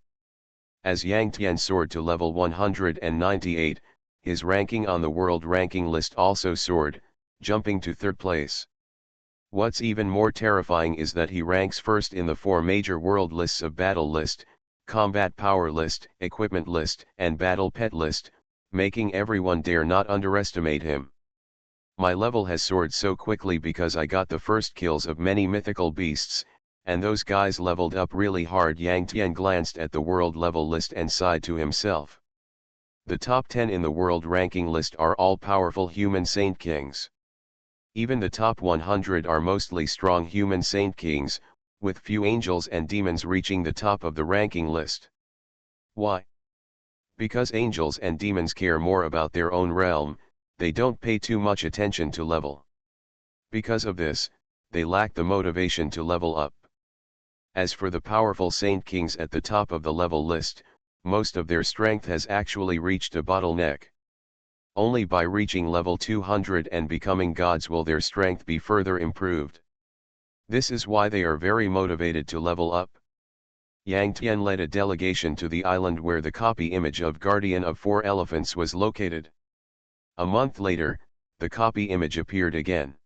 As Yang Tian soared to level 198, his ranking on the world ranking list also soared, jumping to 3rd place. What's even more terrifying is that he ranks first in the 4 major world lists of Battle List, Combat Power List, Equipment List, and Battle Pet List, making everyone dare not underestimate him. My level has soared so quickly because I got the first kills of many mythical beasts, and those guys leveled up really hard. Yang Tian glanced at the world level list and sighed to himself. The top 10 in the world ranking list are all powerful human saint kings. Even the top 100 are mostly strong human saint kings, with few angels and demons reaching the top of the ranking list. Why? Because angels and demons care more about their own realm, they don't pay too much attention to level. Because of this, they lack the motivation to level up. As for the powerful saint kings at the top of the level list, most of their strength has actually reached a bottleneck. Only by reaching level 200 and becoming gods will their strength be further improved. This is why they are very motivated to level up. Yang Tian led a delegation to the island where the copy image of Guardian of 4 Elephants was located. A month later, the copy image appeared again.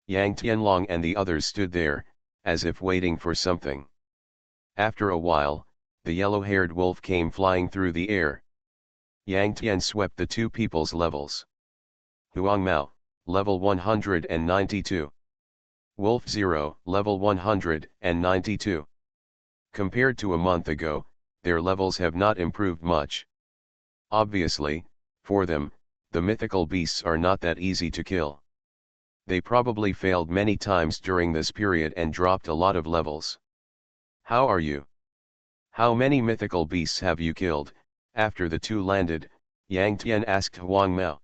Yang Tianlong and the others stood there, as if waiting for something. After a while, the yellow-haired wolf came flying through the air. Yang Tian swept the two people's levels. Huang Mao, level 192. Wolf 0, level 192. Compared to a month ago, their levels have not improved much. Obviously, for them, the mythical beasts are not that easy to kill. They probably failed many times during this period and dropped a lot of levels. How are you? How many mythical beasts have you killed? After the two landed, Yang Tian asked Huang Mao.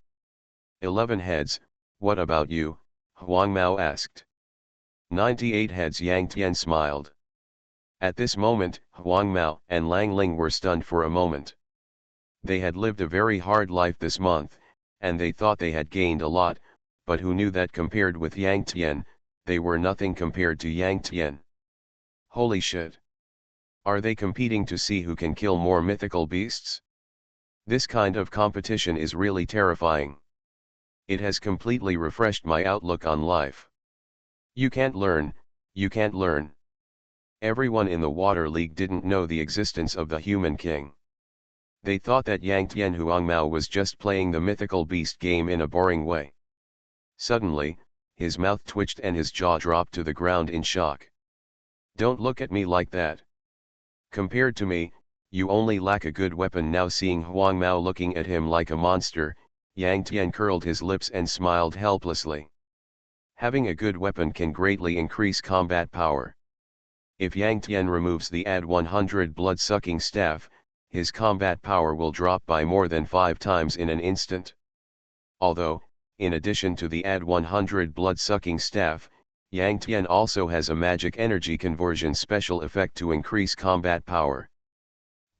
11 heads, what about you? Huang Mao asked. 98 heads. Yang Tian smiled. At this moment, Huang Mao and Lang Ling were stunned for a moment. They had lived a very hard life this month, and they thought they had gained a lot, but who knew that compared with Yang Tian, they were nothing compared to Yang Tian. Holy shit! Are they competing to see who can kill more mythical beasts? This kind of competition is really terrifying. It has completely refreshed my outlook on life. You can't learn, you can't learn. Everyone in the Water League didn't know the existence of the Human King. They thought that Yang Tian Huang Mao was just playing the mythical beast game in a boring way. Suddenly, his mouth twitched and his jaw dropped to the ground in shock. Don't look at me like that. Compared to me, you only lack a good weapon. Now seeing Huang Mao looking at him like a monster, Yang Tian curled his lips and smiled helplessly. Having a good weapon can greatly increase combat power. If Yang Tian removes the add 100 blood-sucking staff, his combat power will drop by more than 5 times in an instant. Although, in addition to the add 100 blood-sucking staff, Yang Tian also has a magic energy conversion special effect to increase combat power.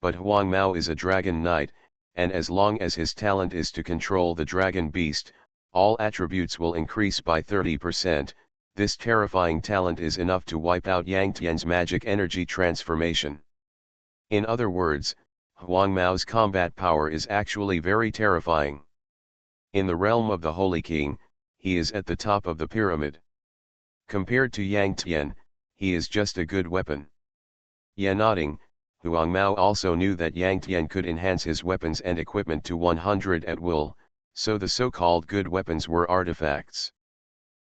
But Huang Mao is a dragon knight, and as long as his talent is to control the dragon beast, all attributes will increase by 30%. This terrifying talent is enough to wipe out Yang Tian's magic energy transformation. In other words, Huang Mao's combat power is actually very terrifying. In the realm of the Holy King, he is at the top of the pyramid. Compared to Yang Tian, he is just a good weapon. Nodding, Huang Mao also knew that Yang Tian could enhance his weapons and equipment to 100 at will, so the so-called good weapons were artifacts.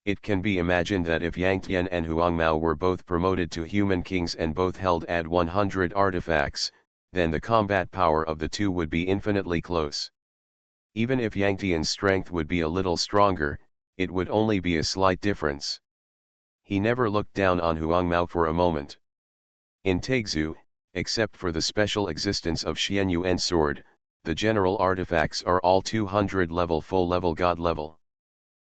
It can be imagined that if Yang Tian and Huang Mao were both promoted to human kings and both held add 100 artifacts, then the combat power of the two would be infinitely close. Even if Yang Tian's strength would be a little stronger, it would only be a slight difference. He never looked down on Huang Mao for a moment. In Taixu, except for the special existence of Xianyuan sword, the general artifacts are all 200 level full level god level.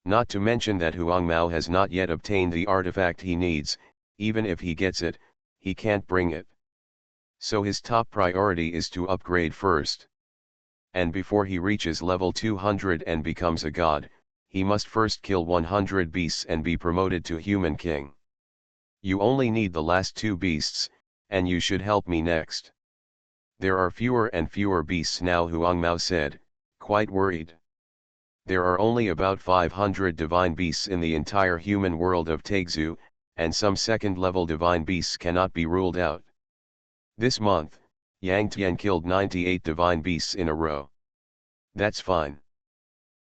Not to mention that Huang Mao has not yet obtained the artifact he needs. Even if he gets it, he can't bring it. So his top priority is to upgrade first. And before he reaches level 200 and becomes a god, he must first kill 100 beasts and be promoted to human king. You only need the last 2 beasts, and you should help me next. There are fewer and fewer beasts now, Huang Mao said, quite worried. There are only about 500 divine beasts in the entire human world of Taixu, and some second-level divine beasts cannot be ruled out. This month, Yang Tian killed 98 divine beasts in a row. That's fine.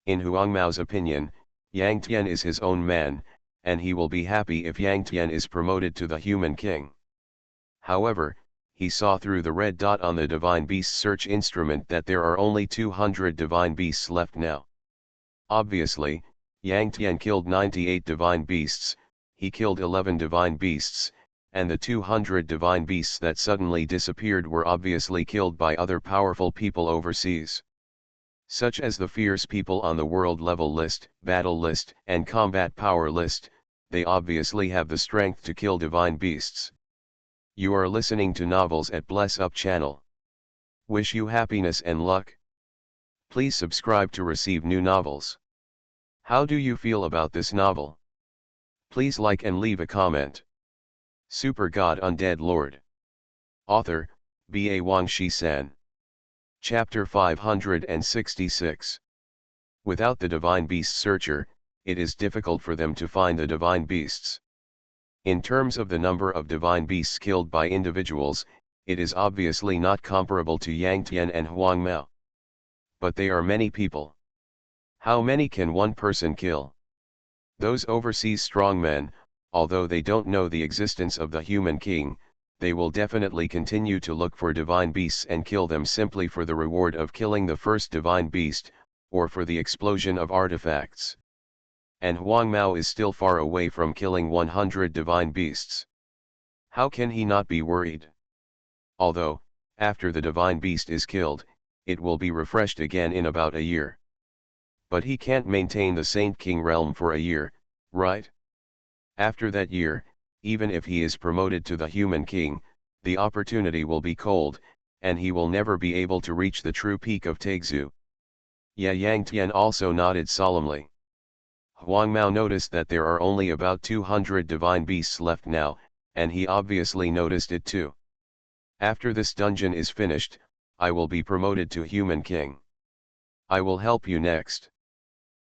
In Huang Mao's opinion, Yang Tian is his own man, and he will be happy if Yang Tian is promoted to the human king. However, he saw through the red dot on the divine beast search instrument that there are only 200 divine beasts left now. Obviously, Yang Tian killed 98 divine beasts, he killed 11 divine beasts, and the 200 divine beasts that suddenly disappeared were obviously killed by other powerful people overseas. Such as the fierce people on the world level list, battle list, and combat power list, they obviously have the strength to kill divine beasts. You are listening to Novels at Bless Up channel. Wish you happiness and luck. Please subscribe to receive new novels. How do you feel about this novel? Please like and leave a comment. Super God Undead Lord. Author, B.A. Wang Shi-san. Chapter 566. Without the Divine Beast Searcher, it is difficult for them to find the divine beasts. In terms of the number of divine beasts killed by individuals, it is obviously not comparable to Yang Tian and Huang Mao. But they are many people. How many can one person kill? Those overseas strongmen, although they don't know the existence of the human king, they will definitely continue to look for divine beasts and kill them simply for the reward of killing the first divine beast, or for the explosion of artifacts. And Huang Mao is still far away from killing 100 divine beasts. How can he not be worried? Although, after the divine beast is killed, it will be refreshed again in about a year. But he can't maintain the Saint King realm for a year, right? After that year, even if he is promoted to the human king, the opportunity will be cold, and he will never be able to reach the true peak of Taixu. Yang Tian also nodded solemnly. Huang Mao noticed that there are only about 200 divine beasts left now, and he obviously noticed it too. After this dungeon is finished, I will be promoted to human king. I will help you next.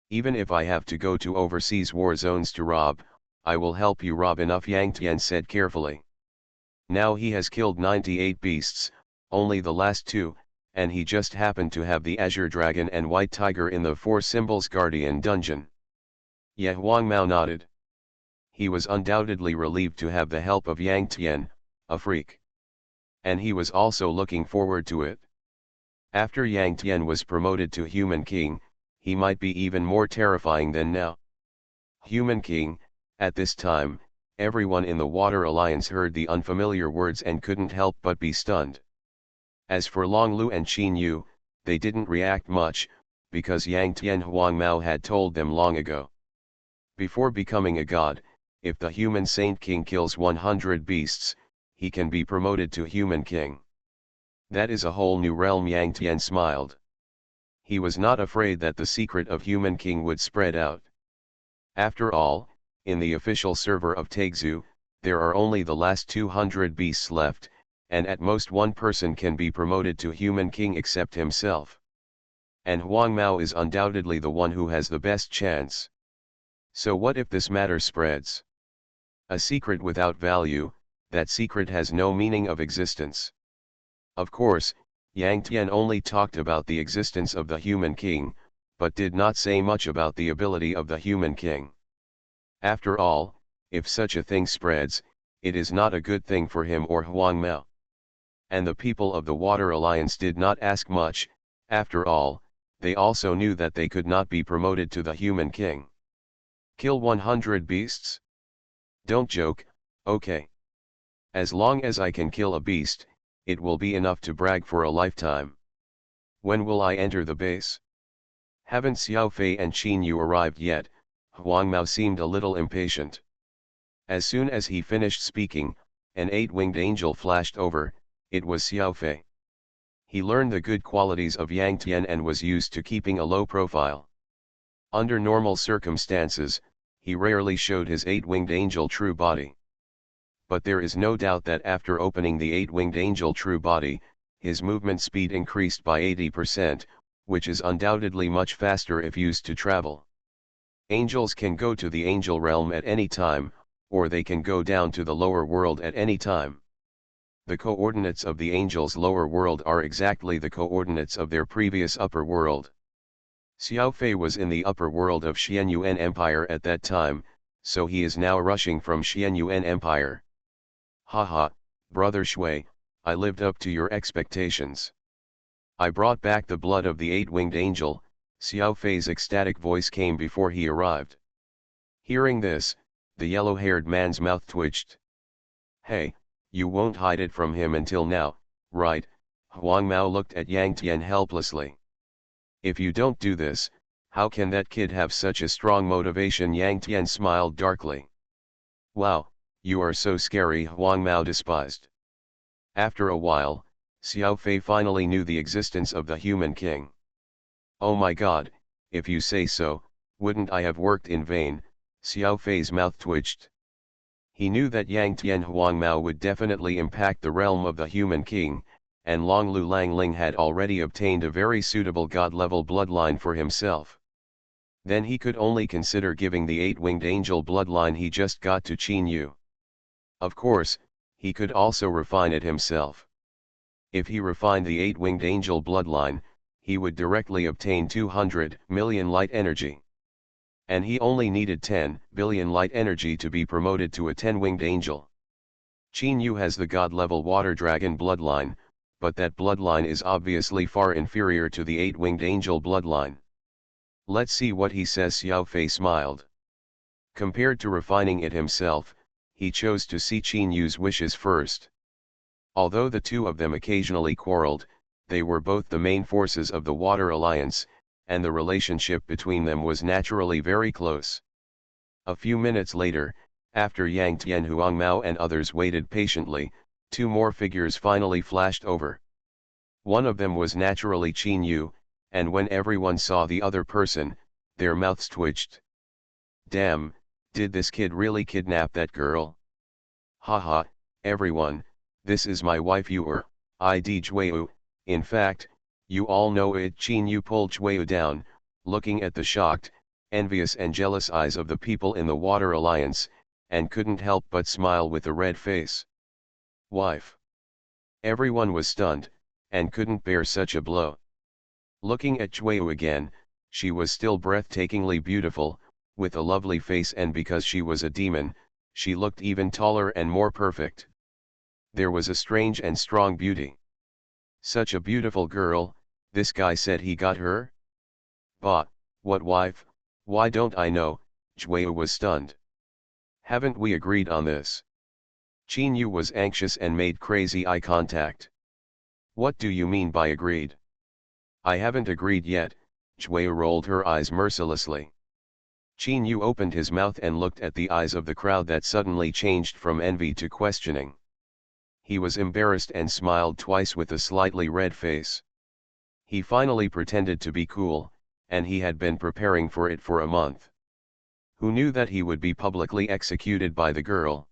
Even if I have to go to overseas war zones to rob, I will help you rob enough, Yang Tian said carefully. Now he has killed 98 beasts, only the last two, and he just happened to have the Azure Dragon and White Tiger in the Four Symbols Guardian dungeon. Huang Mao nodded. He was undoubtedly relieved to have the help of Yang Tian, a freak. And he was also looking forward to it. After Yang Tian was promoted to human king, he might be even more terrifying than now. Human king, at this time, everyone in the Water Alliance heard the unfamiliar words and couldn't help but be stunned. As for Long Lu and Qin Yu, they didn't react much, because Yang Tian Huang Mao had told them long ago. Before becoming a god, if the human Saint King kills 100 beasts, he can be promoted to human king. That is a whole new realm. Yang Tian smiled. He was not afraid that the secret of human king would spread out. After all, in the official server of Taixu, there are only the last 200 beasts left, and at most one person can be promoted to human king except himself. And Huang Mao is undoubtedly the one who has the best chance. So what if this matter spreads? A secret without value, that secret has no meaning of existence. Of course, Yang Tian only talked about the existence of the human king, but did not say much about the ability of the human king. After all, if such a thing spreads, it is not a good thing for him or Huang Mao. And the people of the Water Alliance did not ask much. After all, they also knew that they could not be promoted to the human king. Kill 100 beasts? Don't joke, okay. As long as I can kill a beast, it will be enough to brag for a lifetime. When will I enter the base? Haven't Xiao Fei and Qin Yu arrived yet? Huang Mao seemed a little impatient. As soon as he finished speaking, an 8-winged angel flashed over. It was Xiao Fei. He learned the good qualities of Yang Tian and was used to keeping a low profile. Under normal circumstances, he rarely showed his 8-winged angel true body. But there is no doubt that after opening the 8-winged angel true body, his movement speed increased by 80%, which is undoubtedly much faster if used to travel. Angels can go to the angel realm at any time, or they can go down to the lower world at any time. The coordinates of the angels' lower world are exactly the coordinates of their previous upper world. Xiao Fei was in the upper world of Xianyuan Empire at that time, so he is now rushing from Xianyuan Empire. Haha, brother Shui, I lived up to your expectations. I brought back the blood of the 8-winged angel. Xiao Fei's ecstatic voice came before he arrived. Hearing this, the yellow-haired man's mouth twitched. Hey, you won't hide it from him until now, right? Huang Mao looked at Yang Tian helplessly. If you don't do this, how can that kid have such a strong motivation? Yang Tian smiled darkly. Wow, you are so scary, Huang Mao despised. After a while, Xiao Fei finally knew the existence of the human king. Oh my god, if you say so, wouldn't I have worked in vain? Xiao Fei's mouth twitched. He knew that Yang Tian Huang Mao would definitely impact the realm of the human king, and Long Lu Langling had already obtained a very suitable god-level bloodline for himself. Then he could only consider giving the 8-winged angel bloodline he just got to Qin Yu. Of course, he could also refine it himself. If he refined the 8-winged angel bloodline, he would directly obtain 200 million light energy. And he only needed 10 billion light energy to be promoted to a 10-winged angel. Qin Yu has the god-level water dragon bloodline, but that bloodline is obviously far inferior to the 8-winged angel bloodline. Let's see what he says. Xiao Fei smiled. Compared to refining it himself, he chose to see Qin Yu's wishes first. Although the two of them occasionally quarreled, they were both the main forces of the Water Alliance, and the relationship between them was naturally very close. A few minutes later, after Yang Tian, Huang Mao and others waited patiently, two more figures finally flashed over. One of them was naturally Qin Yu, and when everyone saw the other person, their mouths twitched. Damn, did this kid really kidnap that girl? Haha, everyone, this is my wife ID Jueyu. In fact, you all know it. Qin Yu pulled Jueyu down, looking at the shocked, envious and jealous eyes of the people in the Water Alliance, and couldn't help but smile with a red face. Wife. Everyone was stunned, and couldn't bear such a blow. Looking at Jueyu again, she was still breathtakingly beautiful, with a lovely face, and because she was a demon, she looked even taller and more perfect. There was a strange and strong beauty. Such a beautiful girl, this guy said he got her? Bah, what wife? Why don't I know? Jueyu was stunned. Haven't we agreed on this? Qin Yu was anxious and made crazy eye contact. What do you mean by agreed? I haven't agreed yet. Jueyu rolled her eyes mercilessly. Qin Yu opened his mouth and looked at the eyes of the crowd that suddenly changed from envy to questioning. He was embarrassed and smiled twice with a slightly red face. He finally pretended to be cool, and he had been preparing for it for a month. Who knew that he would be publicly executed by the girl?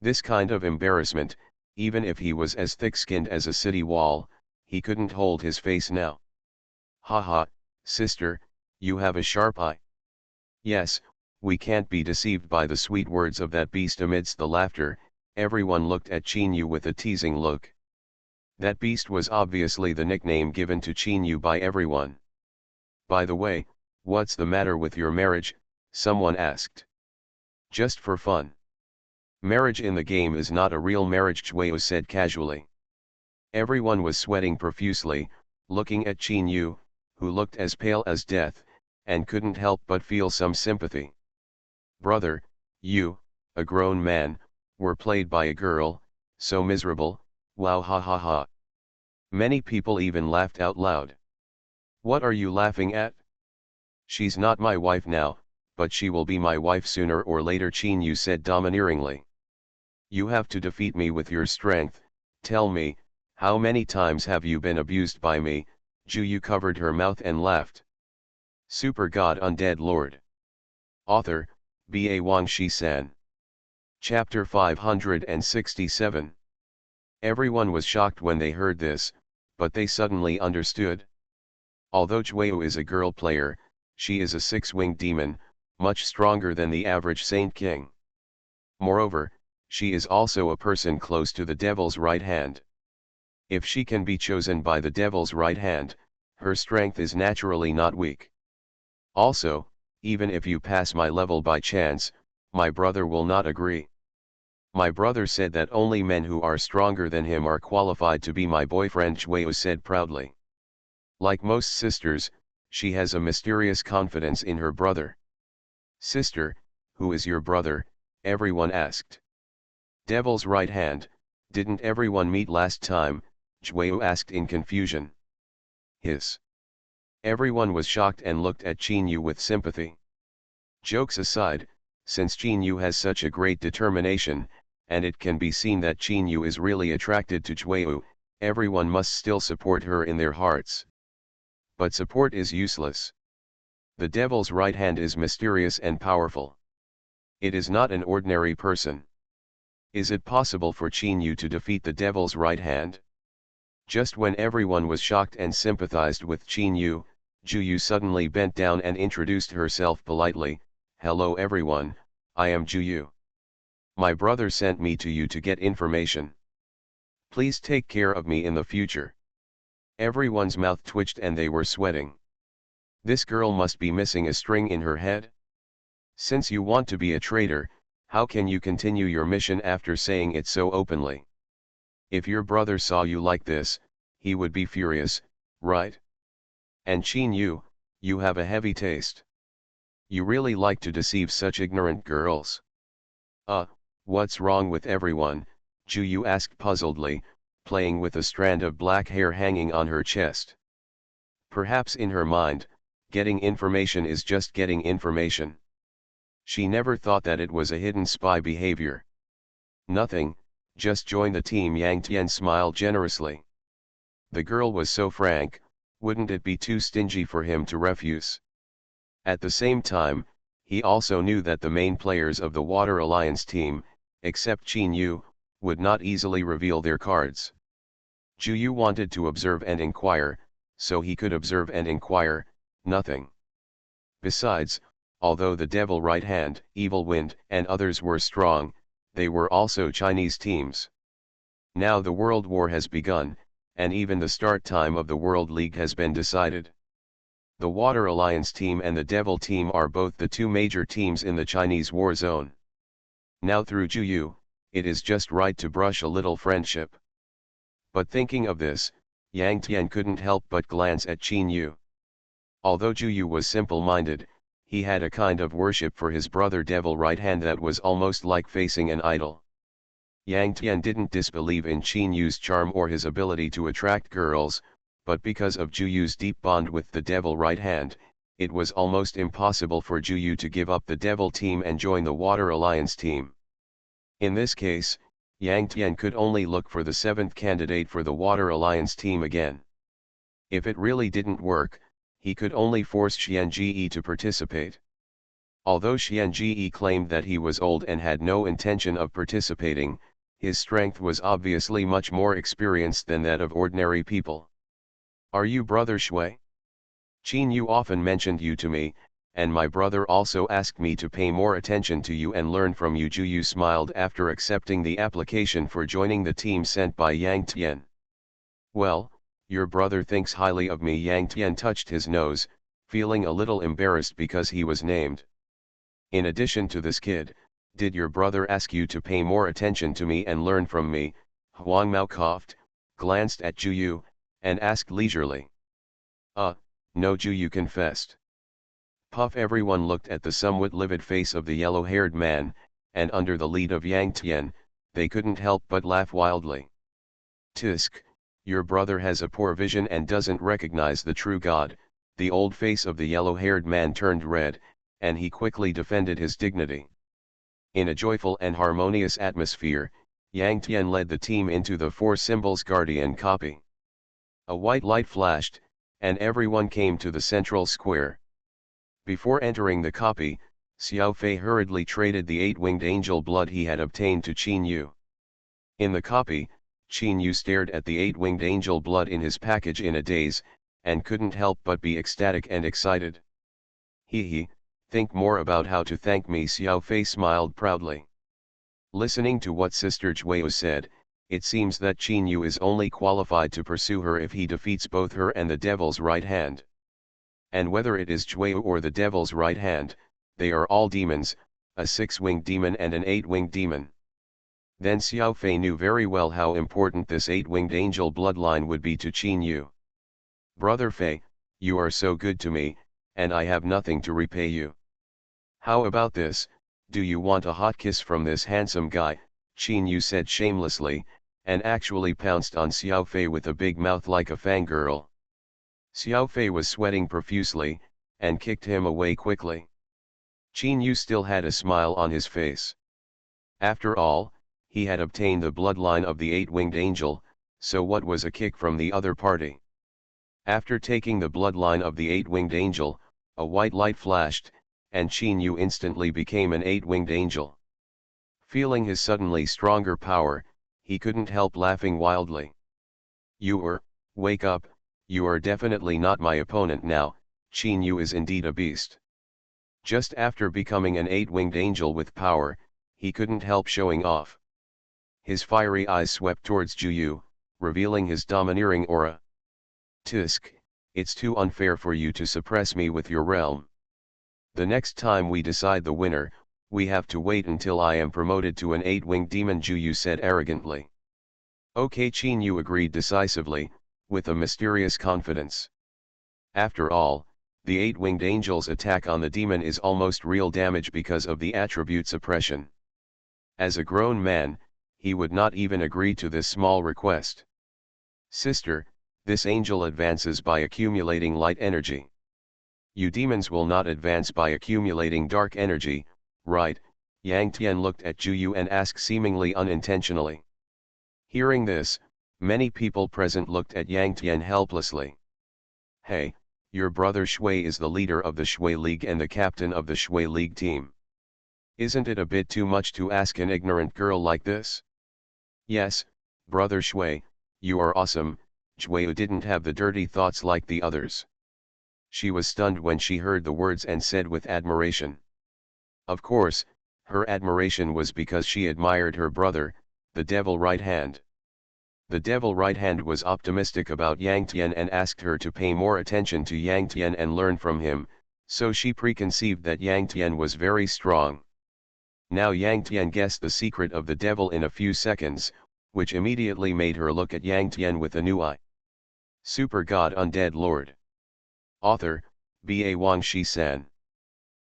This kind of embarrassment, even if he was as thick-skinned as a city wall, he couldn't hold his face now. Haha, sister, you have a sharp eye. Yes, we can't be deceived by the sweet words of that beast. Amidst the laughter, everyone looked at Qin Yu with a teasing look. That beast was obviously the nickname given to Qin Yu by everyone. By the way, what's the matter with your marriage? Someone asked. Just for fun. Marriage in the game is not a real marriage, Jueyu said casually. Everyone was sweating profusely, looking at Qin Yu, who looked as pale as death, and couldn't help but feel some sympathy. Brother, you, a grown man, were played by a girl, so miserable, wow, ha ha ha. Many people even laughed out loud. What are you laughing at? She's not my wife now, but she will be my wife sooner or later, Qin Yu said domineeringly. You have to defeat me with your strength. Tell me, how many times have you been abused by me? Jueyu covered her mouth and laughed. Super God Undead Lord. Author, B.A. Wang Shi-san. Chapter 567. Everyone was shocked when they heard this, but they suddenly understood. Although Jueyu is a girl player, she is a 6-winged demon, much stronger than the average Saint King. Moreover, she is also a person close to the devil's right hand. If she can be chosen by the devil's right hand, her strength is naturally not weak. Also, even if you pass my level by chance, my brother will not agree. My brother said that only men who are stronger than him are qualified to be my boyfriend, Jueyu said proudly. Like most sisters, she has a mysterious confidence in her brother. Sister, who is your brother? Everyone asked. Devil's right hand, didn't everyone meet last time? Jueyu asked in confusion. His. Everyone was shocked and looked at Qin Yu with sympathy. Jokes aside, since Qin Yu has such a great determination, and it can be seen that Qin Yu is really attracted to Jueyu, everyone must still support her in their hearts. But support is useless. The devil's right hand is mysterious and powerful. It is not an ordinary person. Is it possible for Qin Yu to defeat the devil's right hand? Just when everyone was shocked and sympathized with Qin Yu, Juyu suddenly bent down and introduced herself politely. "Hello everyone, I am Juyu. My brother sent me to you to get information. Please take care of me in the future." Everyone's mouth twitched and they were sweating. This girl must be missing a string in her head. Since you want to be a traitor, how can you continue your mission after saying it so openly? If your brother saw you like this, he would be furious, right? And Chin you have a heavy taste. You really like to deceive such ignorant girls. What's wrong with everyone? Juyu asked puzzledly, playing with a strand of black hair hanging on her chest. Perhaps in her mind, getting information is just getting information. She never thought that it was a hidden spy behavior. Nothing, just join the team. Yang Tian smiled generously. The girl was so frank, wouldn't it be too stingy for him to refuse? At the same time, he also knew that the main players of the Water Alliance team, except Chin Yu, would not easily reveal their cards. Juyu wanted to observe and inquire, so he could observe and inquire, nothing. Besides, although the Devil Right Hand, Evil Wind, and others were strong, they were also Chinese teams. Now the World War has begun, and even the start time of the World League has been decided. The Water Alliance team and the Devil team are both the two major teams in the Chinese war zone. Now through Juyu, it is just right to brush a little friendship. But thinking of this, Yang Tian couldn't help but glance at Chin Yu. Although Juyu was simple-minded, he had a kind of worship for his brother Devil Right Hand that was almost like facing an idol. Yang Tian didn't disbelieve in Chin Yu's charm or his ability to attract girls, but because of Juyu's deep bond with the Devil Right Hand, it was almost impossible for Juyu to give up the Devil team and join the Water Alliance team. In this case, Yang Tian could only look for the seventh candidate for the Water Alliance team again. If it really didn't work, he could only force Xianji to participate. Although Xianji claimed that he was old and had no intention of participating, his strength was obviously much more experienced than that of ordinary people. "Are you brother Shui? Chin Yu often mentioned you to me, and my brother also asked me to pay more attention to you and learn from you." Juyu smiled after accepting the application for joining the team sent by Yang Tian. "Well, your brother thinks highly of me." Yang Tian touched his nose, feeling a little embarrassed because he was named. "In addition to this kid, did your brother ask you to pay more attention to me and learn from me?" Huang Mao coughed, glanced at Juyu, and asked leisurely. No," Juyu confessed. Puff. Everyone looked at the somewhat livid face of the yellow-haired man, and under the lead of Yang Tian, they couldn't help but laugh wildly. "Tisk, your brother has a poor vision and doesn't recognize the true God." The old face of the yellow-haired man turned red, and he quickly defended his dignity. In a joyful and harmonious atmosphere, Yang Tian led the team into the Four Symbols Guardian copy. A white light flashed, and everyone came to the central square. Before entering the copy, Xiao Fei hurriedly traded the eight-winged angel blood he had obtained to Chin Yu. In the copy, Chin Yu stared at the eight-winged angel blood in his package in a daze, and couldn't help but be ecstatic and excited. He, think more about how to thank me." Xiao Fei smiled proudly. Listening to what Sister Jueu said, it seems that Chin Yu is only qualified to pursue her if he defeats both her and the Devil's Right Hand. And whether it is Jueu or the Devil's Right Hand, they are all demons, a six-winged demon and an eight-winged demon. Then Xiao Fei knew very well how important this eight-winged angel bloodline would be to Chin Yu. "Brother Fei, you are so good to me, and I have nothing to repay you. How about this, do you want a hot kiss from this handsome guy?" Chin Yu said shamelessly, and actually pounced on Xiao Fei with a big mouth like a fangirl. Xiao Fei was sweating profusely, and kicked him away quickly. Chin Yu still had a smile on his face. After all, he had obtained the bloodline of the eight-winged angel, so what was a kick from the other party? After taking the bloodline of the eight-winged angel, a white light flashed, and Chin Yu instantly became an eight-winged angel. Feeling his suddenly stronger power, he couldn't help laughing wildly. Wake up, you are definitely not my opponent now," Qin Yu is indeed a beast. Just after becoming an 8-winged angel with power, he couldn't help showing off. His fiery eyes swept towards Ju Yu, revealing his domineering aura. Tisk, it's too unfair for you to suppress me with your realm. The next time we decide the winner, we have to wait until I am promoted to an 8-winged demon, Ju Yu said arrogantly. Okay, Qin Yu agreed decisively, with a mysterious confidence. After all, the 8-winged angel's attack on the demon is almost real damage because of the attribute suppression. As a grown man, he would not even agree to this small request. Sister, this angel advances by accumulating light energy. You demons will not advance by accumulating dark energy, right? Yang Tian looked at Ju Yu and asked seemingly unintentionally. Hearing this, many people present looked at Yang Tian helplessly. Hey, your brother Shui is the leader of the Shui League and the captain of the Shui League team. Isn't it a bit too much to ask an ignorant girl like this? Yes, brother Shui, you are awesome. Shui didn't have the dirty thoughts like the others. She was stunned when she heard the words and said with admiration. Of course, her admiration was because she admired her brother, the Devil Right Hand. The Devil Right Hand was optimistic about Yang Tian and asked her to pay more attention to Yang Tian and learn from him, so she preconceived that Yang Tian was very strong. Now Yang Tian guessed the secret of the devil in a few seconds, which immediately made her look at Yang Tian with a new eye. Super God Undead Lord. Author, B.A. Wang Shi-san.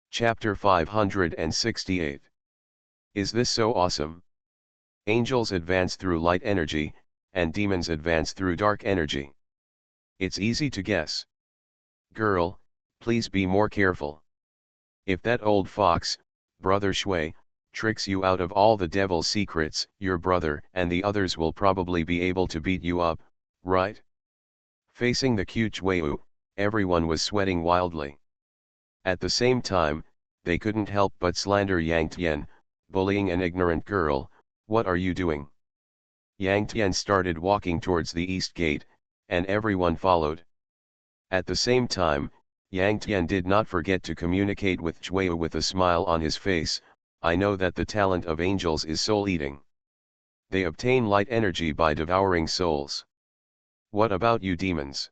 Chapter 568. Is this so awesome? Angels advance through light energy, and demons advance through dark energy. It's easy to guess. Girl, please be more careful. If that old fox, brother Shui, tricks you out of all the devil's secrets, your brother and the others will probably be able to beat you up, right? Facing the cute Shui, everyone was sweating wildly. At the same time, they couldn't help but slander Yang Tian, bullying an ignorant girl. What are you doing? Yang Tian started walking towards the east gate, and everyone followed. At the same time, Yang Tian did not forget to communicate with Shui with a smile on his face. I know that the talent of angels is soul eating. They obtain light energy by devouring souls. What about you demons?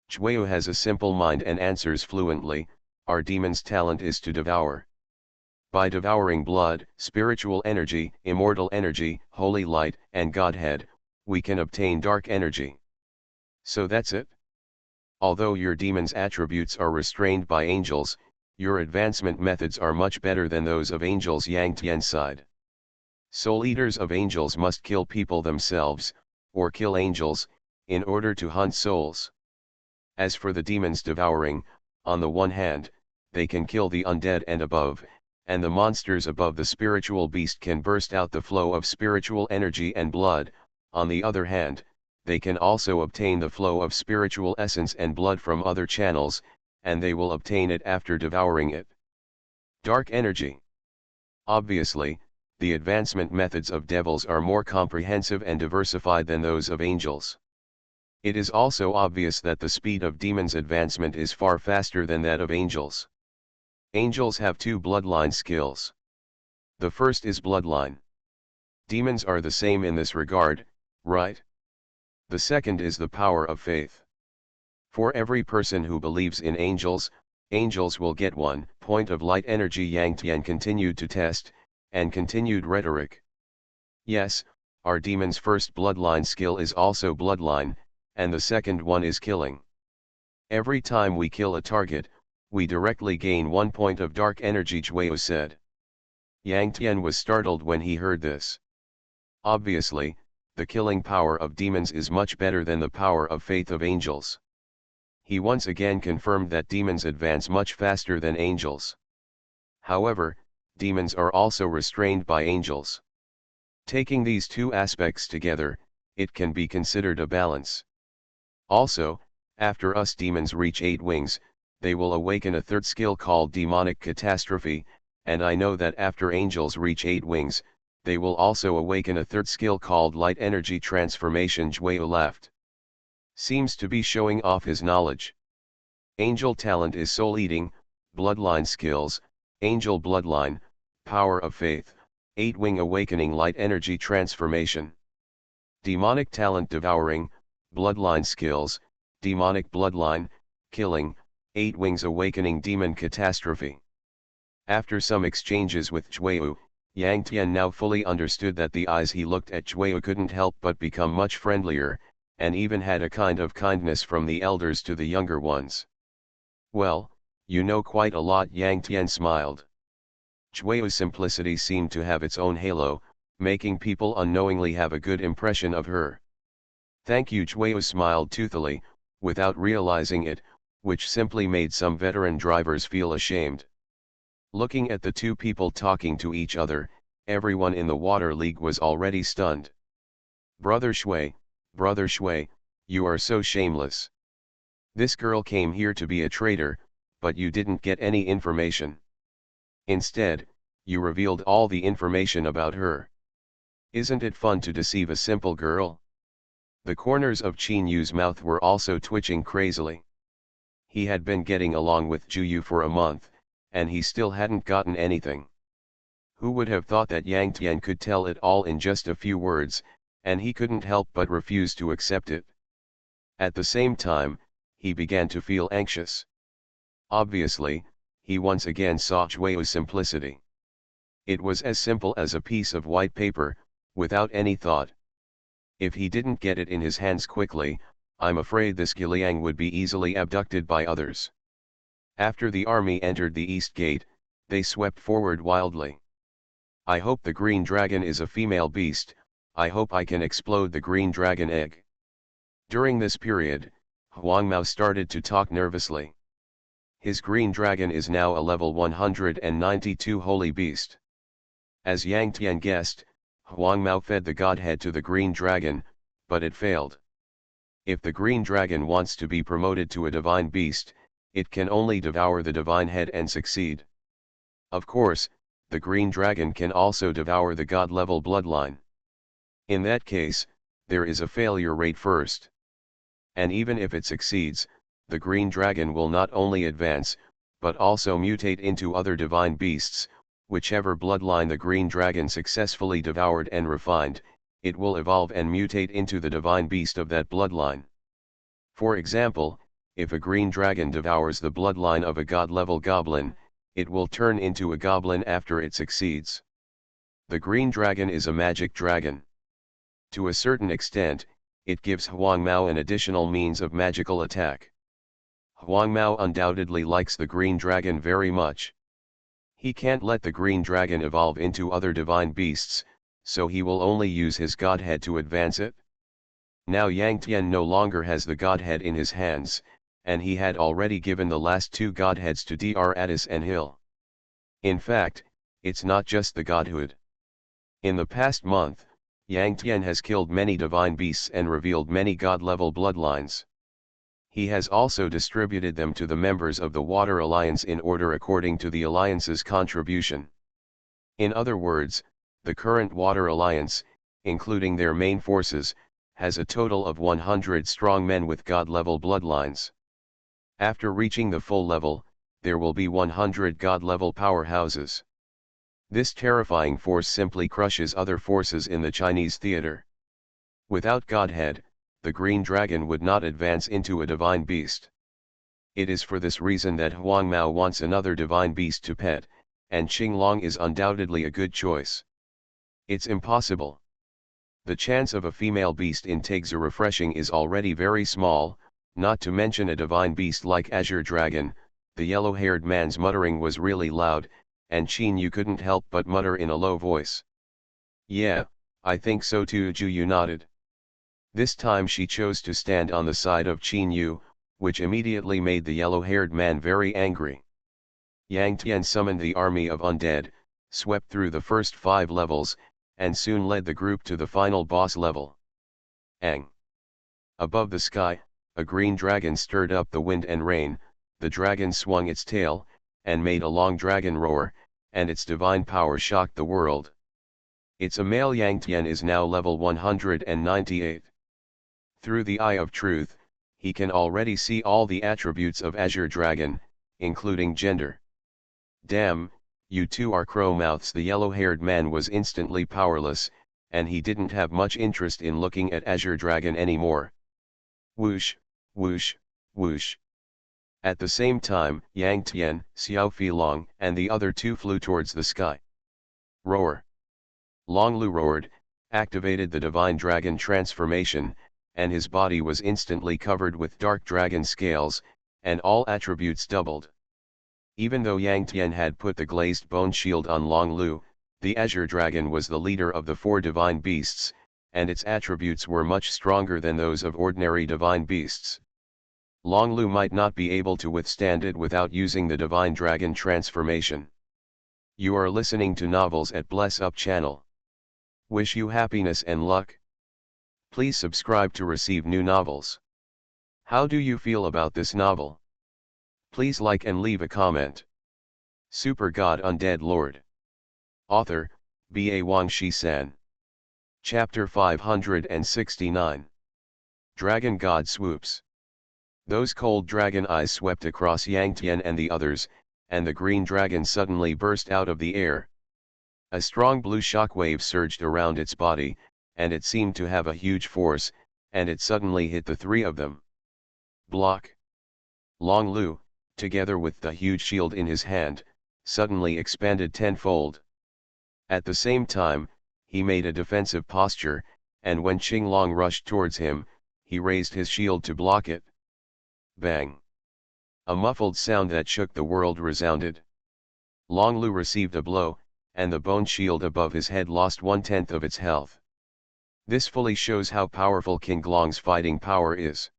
Shui has a simple mind and answers fluently. Our demon's talent is to devour. By devouring blood, spiritual energy, immortal energy, holy light, and Godhead, we can obtain dark energy. So that's it? Although your demon's attributes are restrained by angels, your advancement methods are much better than those of angels. Yang Tian sighed. Soul eaters of angels must kill people themselves, or kill angels, in order to hunt souls. As for the demons devouring, on the one hand, they can kill the undead and above, and the monsters above the spiritual beast can burst out the flow of spiritual energy and blood. On the other hand, they can also obtain the flow of spiritual essence and blood from other channels, and they will obtain it after devouring it. Dark energy. Obviously, the advancement methods of devils are more comprehensive and diversified than those of angels. It is also obvious that the speed of demons' advancement is far faster than that of angels. Angels have two bloodline skills. The first is bloodline. Demons are the same in this regard, right? The second is the power of faith. For every person who believes in angels, angels will get 1 point of light energy. Yang Tian continued to test, and continued rhetoric. Yes, our demon's first bloodline skill is also bloodline, and the second one is killing. Every time we kill a target, we directly gain 1 point of dark energy, Zhuo said. Yang Tian was startled when he heard this. Obviously, the killing power of demons is much better than the power of faith of angels. He once again confirmed that demons advance much faster than angels. However, demons are also restrained by angels. Taking these two aspects together, it can be considered a balance. Also, after us demons reach 8 wings, they will awaken a third skill called demonic catastrophe, and I know that after angels reach 8 wings, they will also awaken a third skill called light energy transformation. Zhuo laughed. Seems to be showing off his knowledge. Angel talent is soul eating, bloodline skills, angel bloodline, power of faith, 8-wing awakening light energy transformation. Demonic talent devouring, bloodline skills, demonic bloodline, killing, 8 wings awakening demon catastrophe. After some exchanges with Jueyu, Yang Tian now fully understood that the eyes he looked at Jueyu couldn't help but become much friendlier, and even had a kind of kindness from the elders to the younger ones. Well, you know quite a lot, Yang Tian smiled. Jueyu's simplicity seemed to have its own halo, making people unknowingly have a good impression of her. Thank you, Jueyu smiled toothily, without realizing it, which simply made some veteran drivers feel ashamed. Looking at the two people talking to each other, everyone in the Water League was already stunned. Brother Shui, you are so shameless. This girl came here to be a traitor, but you didn't get any information. Instead, you revealed all the information about her. Isn't it fun to deceive a simple girl? The corners of Qin Yu's mouth were also twitching crazily. He had been getting along with Juyu for a month, and he still hadn't gotten anything. Who would have thought that Yang Tian could tell it all in just a few words, and he couldn't help but refuse to accept it. At the same time, he began to feel anxious. Obviously, he once again saw Jueyu's simplicity. It was as simple as a piece of white paper, without any thought. If he didn't get it in his hands quickly, I'm afraid this Giliang would be easily abducted by others. After the army entered the east gate, they swept forward wildly. I hope the green dragon is a female beast, I hope I can explode the green dragon egg. During this period, Huang Mao started to talk nervously. His green dragon is now a level 192 holy beast. As Yang Tian guessed, Huang Mao fed the godhead to the green dragon, but it failed. If the green dragon wants to be promoted to a divine beast, it can only devour the divine head and succeed. Of course, the green dragon can also devour the god-level bloodline. In that case, there is a failure rate first. And even if it succeeds, the green dragon will not only advance, but also mutate into other divine beasts. Whichever bloodline the green dragon successfully devoured and refined, it will evolve and mutate into the divine beast of that bloodline. For example, if a green dragon devours the bloodline of a god-level goblin, it will turn into a goblin after it succeeds. The green dragon is a magic dragon. To a certain extent, it gives Huang Mao an additional means of magical attack. Huang Mao undoubtedly likes the green dragon very much. He can't let the green dragon evolve into other divine beasts, so he will only use his godhead to advance it. Now Yang Tian no longer has the godhead in his hands, and he had already given the last two godheads to Dr. Addis and Hill. In fact, it's not just the godhood. In the past month, Yang Tian has killed many divine beasts and revealed many god-level bloodlines. He has also distributed them to the members of the Water Alliance in order according to the Alliance's contribution. In other words, the current Water Alliance, including their main forces, has a total of 100 strong men with god-level bloodlines. After reaching the full level, there will be 100 god-level powerhouses. This terrifying force simply crushes other forces in the Chinese theater. Without godhead, the green dragon would not advance into a divine beast. It is for this reason that Huang Mao wants another divine beast to pet, and Qinglong is undoubtedly a good choice. It's impossible. The chance of a female beast in Taigzi refreshing is already very small, not to mention a divine beast like Azure Dragon. The yellow-haired man's muttering was really loud, and Qin Yu couldn't help but mutter in a low voice. Yeah, I think so too, Juyu nodded. This time she chose to stand on the side of Qin Yu, which immediately made the yellow-haired man very angry. Yang Tian summoned the army of undead, swept through the first 5 levels, and soon led the group to the final boss level. Ang. Above the sky, a green dragon stirred up the wind and rain. The dragon swung its tail, and made a long dragon roar, and its divine power shocked the world. Its male Yang Tian is now level 198. Through the eye of truth, he can already see all the attributes of Azure Dragon, including gender. Damn, you two are crow mouths. The yellow-haired man was instantly powerless, and he didn't have much interest in looking at Azure Dragon anymore. Whoosh, whoosh, whoosh. At the same time, Yang Tian, Xiao Filong, and the other two flew towards the sky. Roar. Long Lu roared, activated the divine dragon transformation, and his body was instantly covered with dark dragon scales, and all attributes doubled. Even though Yang Tian had put the glazed bone shield on Long Lu, the Azure Dragon was the leader of the four divine beasts, and its attributes were much stronger than those of ordinary divine beasts. Long Lu might not be able to withstand it without using the divine dragon transformation. You are listening to Novels at Bless Up channel. Wish you happiness and luck. Please subscribe to receive new novels. How do you feel about this novel? Please like and leave a comment. Super God Undead Lord. Author, B.A. Wang Shi-san. Chapter 569. Dragon God Swoops. Those cold dragon eyes swept across Yang Tian and the others, and the green dragon suddenly burst out of the air. A strong blue shockwave surged around its body, and it seemed to have a huge force, and it suddenly hit the three of them. Block. Long Lu, together with the huge shield in his hand, suddenly expanded tenfold. At the same time, he made a defensive posture, and when Qinglong rushed towards him, he raised his shield to block it. Bang! A muffled sound that shook the world resounded. Long Lu received a blow, and the bone shield above his head lost 1/10 of its health. This fully shows how powerful Qinglong's fighting power is.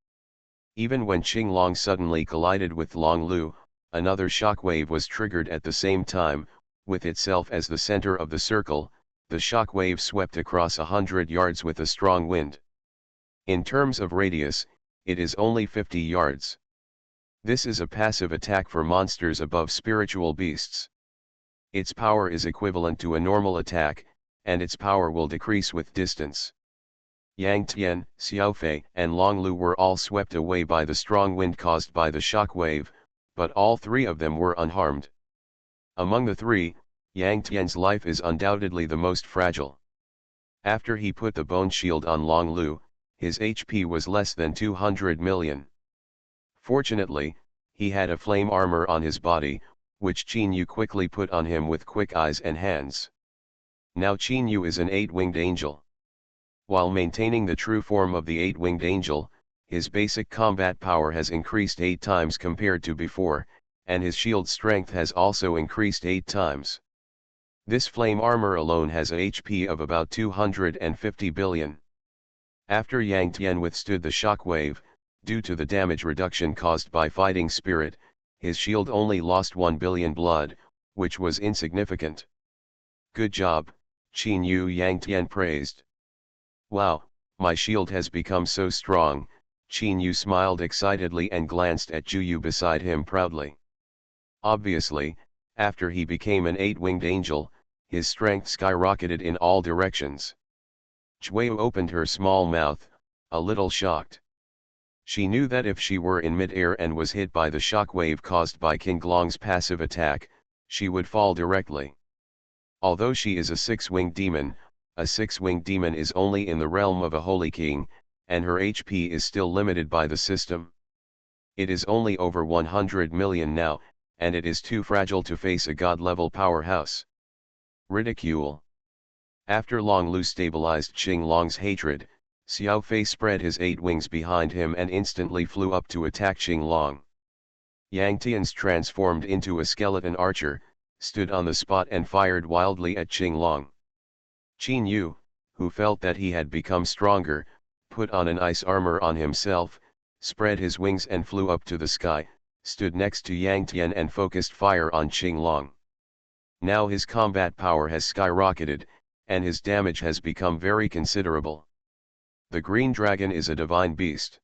Even when Qinglong suddenly collided with Long Lu, another shockwave was triggered at the same time, with itself as the center of the circle. The shockwave swept across 100 yards with a strong wind. In terms of radius, it is only 50 yards. This is a passive attack for monsters above spiritual beasts. Its power is equivalent to a normal attack, and its power will decrease with distance. Yang Tian, Xiaofei, and Long Lu were all swept away by the strong wind caused by the shockwave, but all three of them were unharmed. Among the three, Yang Tian's life is undoubtedly the most fragile. After he put the bone shield on Long Lu, his HP was less than 200 million. Fortunately, he had a flame armor on his body, which Qin Yu quickly put on him with quick eyes and hands. Now Qin Yu is an 8-winged angel. While maintaining the true form of the 8-winged angel, his basic combat power has increased 8 times compared to before, and his shield strength has also increased 8 times. This flame armor alone has a HP of about 250 billion. After Yang Tian withstood the shockwave, due to the damage reduction caused by fighting spirit, his shield only lost 1 billion blood, which was insignificant. Good job, Qin Yu, Yang Tian praised. Wow, my shield has become so strong. Qin Yu smiled excitedly and glanced at Zhu Yu beside him proudly. Obviously, after he became an 8-winged angel, his strength skyrocketed in all directions. Zhuyu opened her small mouth, a little shocked. She knew that if she were in mid-air and was hit by the shockwave caused by Qinglong's passive attack, she would fall directly. Although she is a 6-winged demon, a 6-winged demon is only in the realm of a holy king, and her HP is still limited by the system. It is only over 100 million now, and it is too fragile to face a god-level powerhouse. Ridicule. After Long Lu stabilized Qinglong's hatred, Xiao Fei spread his 8 wings behind him and instantly flew up to attack Qinglong. Yang Tian's transformed into a skeleton archer, stood on the spot and fired wildly at Qinglong. Qin Yu, who felt that he had become stronger, put on an ice armor on himself, spread his wings and flew up to the sky, stood next to Yang Tian and focused fire on Qinglong. Now his combat power has skyrocketed, and his damage has become very considerable. The green dragon is a divine beast.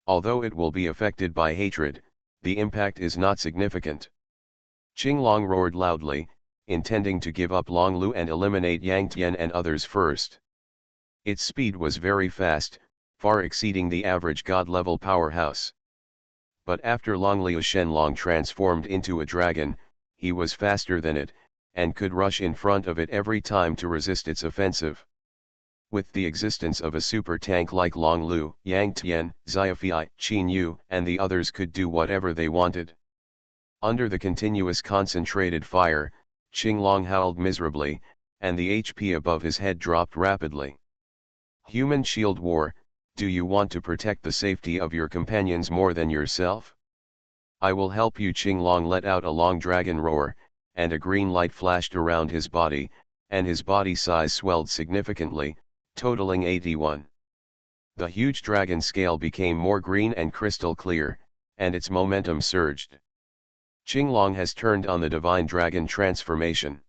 Although it will be affected by hatred, the impact is not significant. Qinglong roared loudly, intending to give up Long Lu and eliminate Yang Tian and others first. Its speed was very fast, far exceeding the average god-level powerhouse. But after Longliu Shenlong transformed into a dragon, he was faster than it, and could rush in front of it every time to resist its offensive. With the existence of a super tank like Long Lu, Yang Tian, Xiaofei, Qin Yu, and the others could do whatever they wanted. Under the continuous concentrated fire, Qinglong howled miserably, and the HP above his head dropped rapidly. Human Shield War, do you want to protect the safety of your companions more than yourself? I will help you. Qinglong let out a long dragon roar, and a green light flashed around his body, and his body size swelled significantly, totaling 81. The huge dragon scale became more green and crystal clear, and its momentum surged. Qinglong has turned on the divine dragon transformation.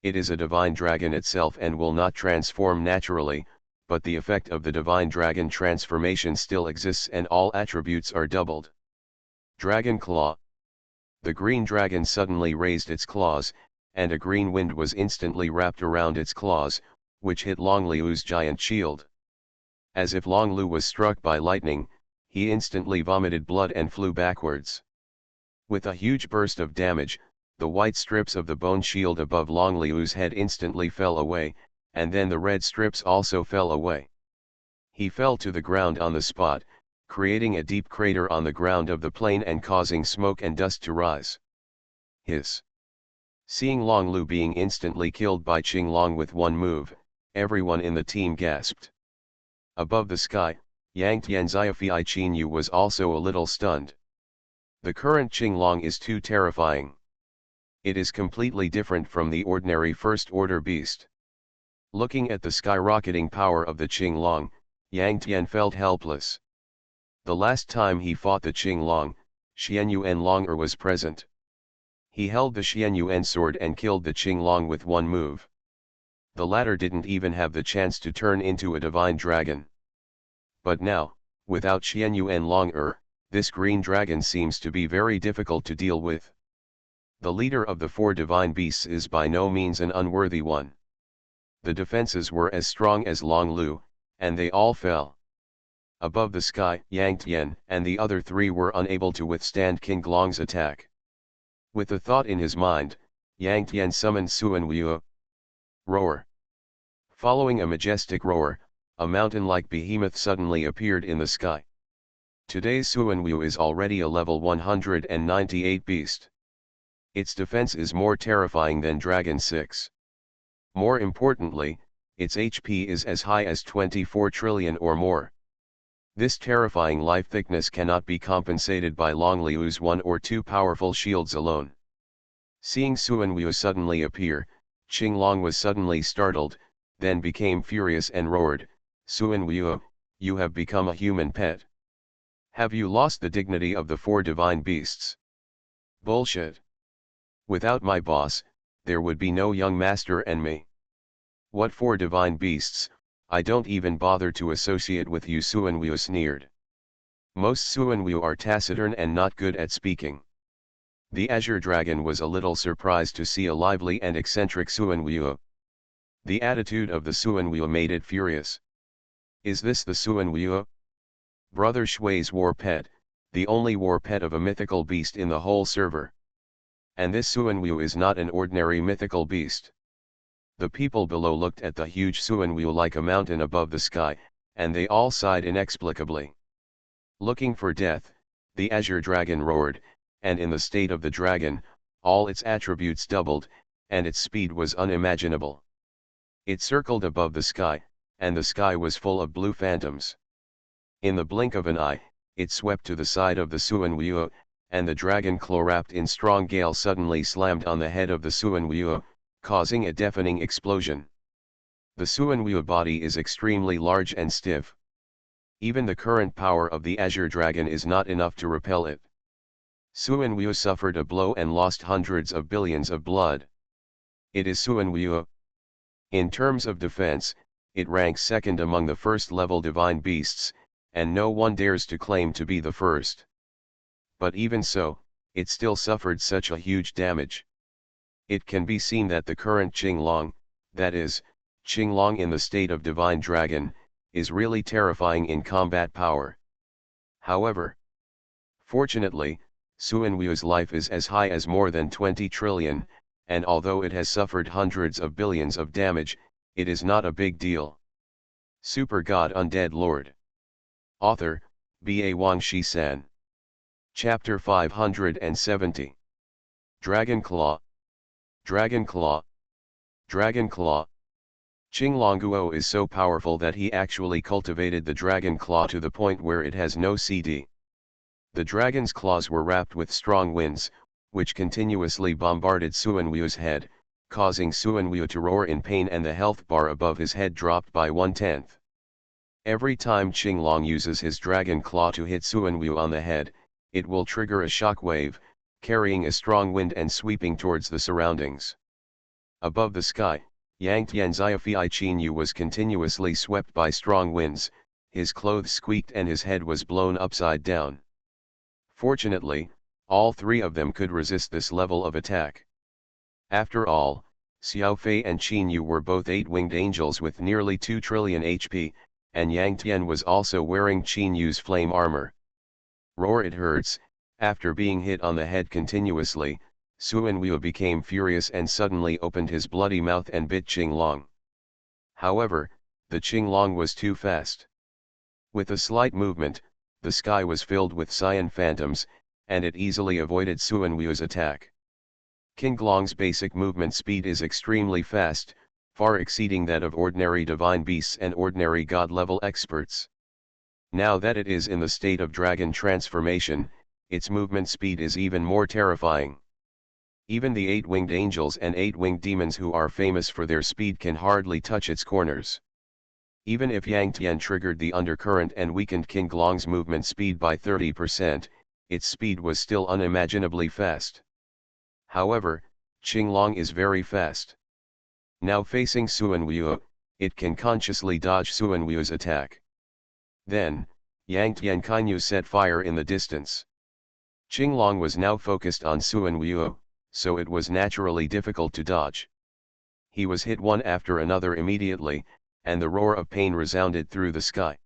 It is a divine dragon itself and will not transform naturally, but the effect of the divine dragon transformation still exists and all attributes are doubled. Dragon Claw. The green dragon suddenly raised its claws, and a green wind was instantly wrapped around its claws, which hit Longliu's giant shield. As if Long Lu was struck by lightning, he instantly vomited blood and flew backwards. With a huge burst of damage, the white strips of the bone shield above Longliu's head instantly fell away, and then the red strips also fell away. He fell to the ground on the spot, creating a deep crater on the ground of the plain and causing smoke and dust to rise. Hiss. Seeing Long Lu being instantly killed by Qinglong with one move, everyone in the team gasped. Above the sky, Yang Tian Xiaofei Qin Yu was also a little stunned. The current Qinglong is too terrifying. It is completely different from the ordinary first-order beast. Looking at the skyrocketing power of the Qinglong, Yang Tian felt helpless. The last time he fought the Qinglong, Xianyuan Longer was present. He held the Xianyuan sword and killed the Qinglong with one move. The latter didn't even have the chance to turn into a divine dragon. But now, without Xianyuan Longer, this green dragon seems to be very difficult to deal with. The leader of the four divine beasts is by no means an unworthy one. The defenses were as strong as Long Lu, and they all fell. Above the sky, Yang Tian and the other three were unable to withstand Qinglong's attack. With a thought in his mind, Yang Tian summoned Suan Wu. Roar. Following a majestic roar, a mountain-like behemoth suddenly appeared in the sky. Today's Suan Wu is already a level 198 beast. Its defense is more terrifying than Dragon 6. More importantly, its HP is as high as 24 trillion or more. This terrifying life thickness cannot be compensated by Longliu's one or two powerful shields alone. Seeing Suan Wu suddenly appear, Qinglong was suddenly startled, then became furious and roared, "Suan Wu, you have become a human pet. Have you lost the dignity of the four divine beasts? Bullshit. Without my boss, there would be no young master and me. What four divine beasts? I don't even bother to associate with you." Suan Wu sneered. Most Suan Wu are taciturn and not good at speaking. The Azure Dragon was a little surprised to see a lively and eccentric Suan Wu. The attitude of the Suan Wu made it furious. Is this the Suan Wu? Brother Shui's war pet, the only war pet of a mythical beast in the whole server. And this Suan Wu is not an ordinary mythical beast. The people below looked at the huge Suan Wu like a mountain above the sky, and they all sighed inexplicably. Looking for death, the Azure Dragon roared, and in the state of the dragon, all its attributes doubled, and its speed was unimaginable. It circled above the sky, and the sky was full of blue phantoms. In the blink of an eye, it swept to the side of the Suan Wu, and the dragon claw wrapped in strong gale suddenly slammed on the head of the Suan Wu, causing a deafening explosion. The Suan Wu body is extremely large and stiff. Even the current power of the Azure Dragon is not enough to repel it. Suan Wu suffered a blow and lost hundreds of billions of blood. It is Suan Wu. In terms of defense, it ranks second among the first-level divine beasts, and no one dares to claim to be the first. But even so, it still suffered such a huge damage. It can be seen that the current Qinglong, that is, Qinglong in the state of divine dragon, is really terrifying in combat power. However, fortunately, Suinwu's life is as high as more than 20 trillion, and although it has suffered hundreds of billions of damage, it is not a big deal. Super God Undead Lord. Author, B.A. Wang Shi-san. Chapter 570. Dragon Claw. Dragon Claw. Dragon Claw. Qinglongguo is so powerful that he actually cultivated the dragon claw to the point where it has no CD. The dragon's claws were wrapped with strong winds, which continuously bombarded Suinwu's head, causing Suinwu to roar in pain, and the health bar above his head dropped by 1/10. Every time Qinglong uses his dragon claw to hit Suinwu on the head, it will trigger a shock wave, carrying a strong wind and sweeping towards the surroundings. Above the sky, Yang Tian Xiaofei Qinyu was continuously swept by strong winds, his clothes squeaked and his head was blown upside down. Fortunately, all three of them could resist this level of attack. After all, Xiaofei and Qinyu were both 8-winged angels with nearly 2 trillion HP, and Yang Tian was also wearing Qinyu's flame armor. Roar, it hurts. After being hit on the head continuously, Suinwu became furious and suddenly opened his bloody mouth and bit Qinglong. However, the Qinglong was too fast. With a slight movement, the sky was filled with cyan phantoms, and it easily avoided Suinwu's attack. Qinglong's basic movement speed is extremely fast, far exceeding that of ordinary divine beasts and ordinary god-level experts. Now that it is in the state of dragon transformation, its movement speed is even more terrifying. Even the 8-winged angels and 8-winged demons who are famous for their speed can hardly touch its corners. Even if Yang Tian triggered the undercurrent and weakened Qinglong's movement speed by 30%, its speed was still unimaginably fast. However, Qinglong is very fast. Now facing Suinwu, it can consciously dodge Suinwu's attack. Then, Yang Tian Qinyu set fire in the distance. Qinglong was now focused on Suinwu, so it was naturally difficult to dodge. He was hit one after another immediately, and the roar of pain resounded through the sky.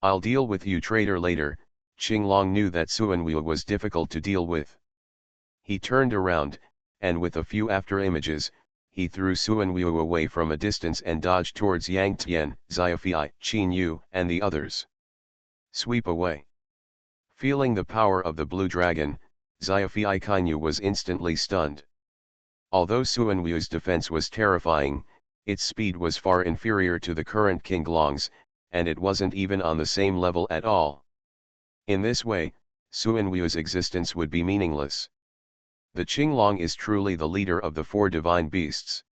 "I'll deal with you, traitor," later. Qinglong knew that Suinwu was difficult to deal with. He turned around, and with a few after-images, he threw Suinwu away from a distance and dodged towards Yang Tian, Xiaofei, Qinyu, and the others. Sweep away. Feeling the power of the blue dragon, Xiaofei Qinyu was instantly stunned. Although Suinwu's defense was terrifying, its speed was far inferior to the current Qinglong's, and it wasn't even on the same level at all. In this way, Suinwu's existence would be meaningless. The Qinglong is truly the leader of the 4 divine beasts.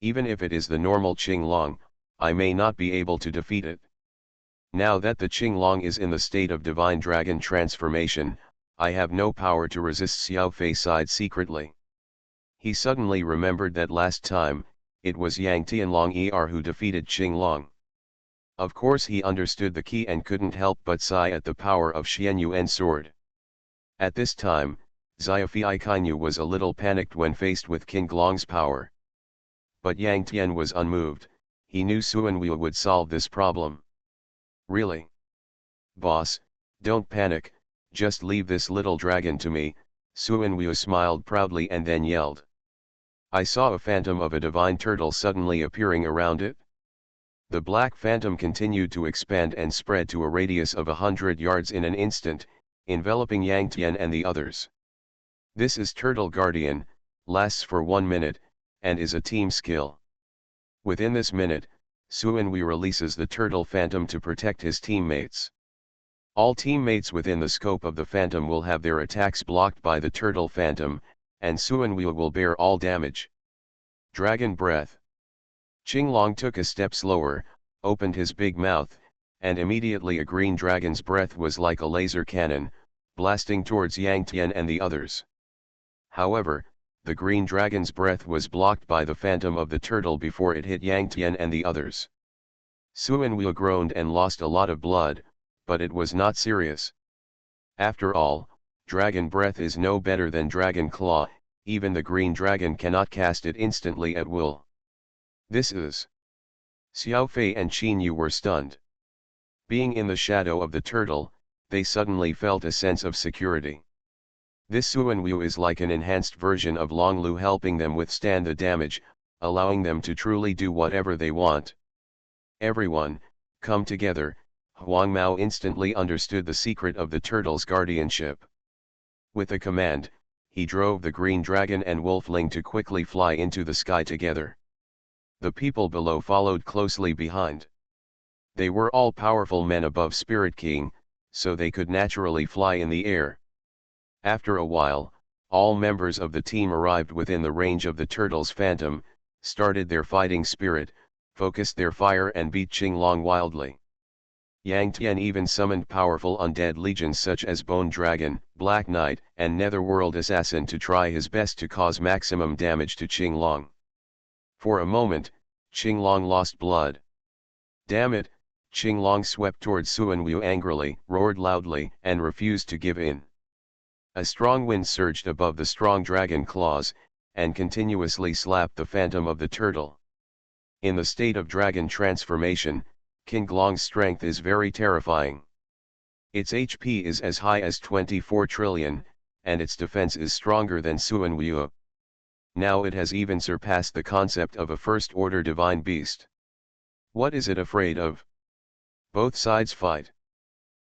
Even if it is the normal Qinglong, I may not be able to defeat it. Now that the Qinglong is in the state of divine dragon transformation, I have no power to resist Xiaofei's side secretly. He suddenly remembered that last time, it was Yang Tianlong who defeated Qinglong. Of course he understood the key and couldn't help but sigh at the power of Xianyuan's sword. At this time, Xiaofei Qinyu was a little panicked when faced with Qinglong's power. But Yang Tian was unmoved. He knew Suinwu would solve this problem. "Really? Boss, don't panic, just leave this little dragon to me," Suinwu smiled proudly and then yelled. I saw a phantom of a divine turtle suddenly appearing around it. The black phantom continued to expand and spread to a radius of 100 yards in an instant, enveloping Yang Tian and the others. This is Turtle Guardian, lasts for 1 minute, and is a team skill. Within this minute, Suinwu releases the turtle phantom to protect his teammates. All teammates within the scope of the phantom will have their attacks blocked by the turtle phantom, and Suinwu will bear all damage. Dragon Breath. Qinglong took a step slower, opened his big mouth, and immediately a green dragon's breath was like a laser cannon, blasting towards Yang Tian and the others. However, the green dragon's breath was blocked by the phantom of the turtle before it hit Yang Tian and the others. Suinwu groaned and lost a lot of blood, but it was not serious. After all, dragon breath is no better than dragon claw, even the green dragon cannot cast it instantly at will. This is Xiao Fei and Qin Yu were stunned. Being in the shadow of the turtle, they suddenly felt a sense of security. This Suan Wu is like an enhanced version of Long Lu, helping them withstand the damage, allowing them to truly do whatever they want. Everyone, come together. Huang Mao instantly understood the secret of the turtle's guardianship. With a command, he drove the green dragon and wolfling to quickly fly into the sky together. The people below followed closely behind. They were all powerful men above Spirit King, so they could naturally fly in the air. After a while, all members of the team arrived within the range of the turtle's phantom, started their fighting spirit, focused their fire and beat Qinglong wildly. Yang Tian even summoned powerful undead legions such as Bone Dragon, Black Knight, and Netherworld Assassin to try his best to cause maximum damage to Qinglong. For a moment, Qinglong lost blood. Damn it! Qinglong swept toward Suan Wu angrily, roared loudly, and refused to give in. A strong wind surged above the strong dragon claws, and continuously slapped the phantom of the turtle. In the state of dragon transformation, Qinglong's strength is very terrifying. Its HP is as high as 24 trillion, and its defense is stronger than Suan Wu. Now it has even surpassed the concept of a first-order divine beast. What is it afraid of? Both sides fight.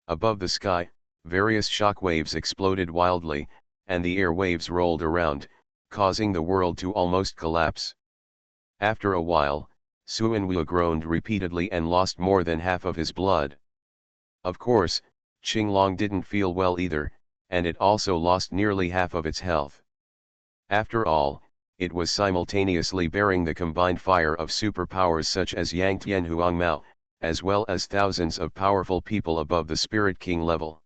Above the sky, various shock waves exploded wildly, and the air waves rolled around, causing the world to almost collapse. After a while, Suan Wu groaned repeatedly and lost more than half of his blood. Of course, Qinglong didn't feel well either, and it also lost nearly half of its health. After all, it was simultaneously bearing the combined fire of superpowers such as Yang Tian Huang Mao, as well as thousands of powerful people above the Spirit King level.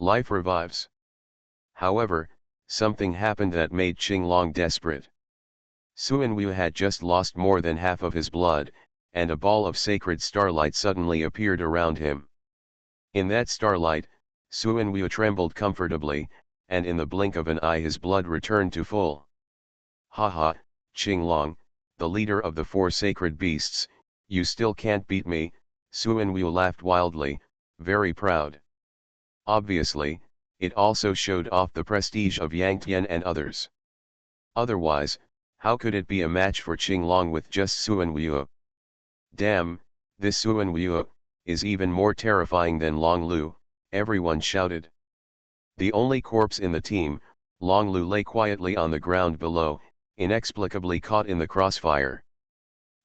Life revives. However, something happened that made Qinglong desperate. Suan Wu had just lost more than half of his blood, and a ball of sacred starlight suddenly appeared around him. In that starlight, Suan Wu trembled comfortably, and in the blink of an eye his blood returned to full. Haha, Qinglong, the leader of the four sacred beasts, you still can't beat me, Suan Wu laughed wildly, very proud. Obviously, it also showed off the prestige of Yang Tian and others. Otherwise, how could it be a match for Qinglong with just Suan Wu? Damn, this Suan Wu is even more terrifying than Long Lu, everyone shouted. The only corpse in the team, Long Lu, lay quietly on the ground below, inexplicably caught in the crossfire.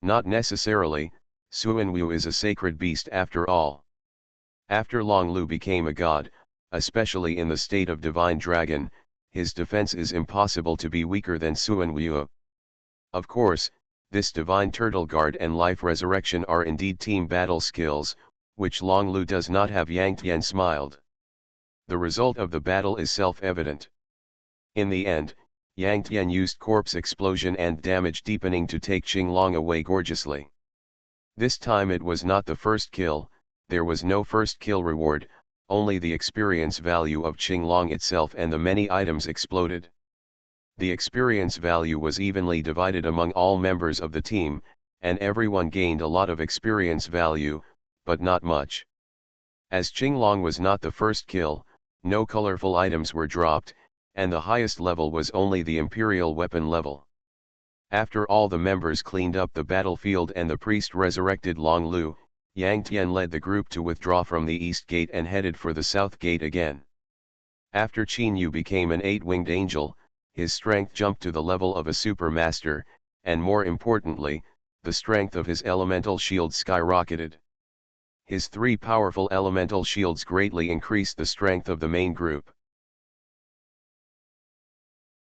Not necessarily, Suan Wu is a sacred beast after all. After Long Lu became a god, especially in the state of divine dragon, his defense is impossible to be weaker than Suan Wu. Of course, this divine turtle guard and life resurrection are indeed team battle skills, which Long Lu does not have. Yang Tian smiled. The result of the battle is self-evident. In the end, Yang Tian used corpse explosion and damage deepening to take Qinglong away gorgeously. This time it was not the first kill, there was no first kill reward, only the experience value of Qinglong itself and the many items exploded. The experience value was evenly divided among all members of the team, and everyone gained a lot of experience value, but not much. As Qinglong was not the first kill, no colorful items were dropped, and the highest level was only the Imperial weapon level. After all the members cleaned up the battlefield and the priest resurrected Long Lu, Yang Tian led the group to withdraw from the east gate and headed for the south gate again. After Qin Yu became an 8-winged angel, his strength jumped to the level of a super master, and more importantly, the strength of his elemental shield skyrocketed. His 3 powerful elemental shields greatly increased the strength of the main group.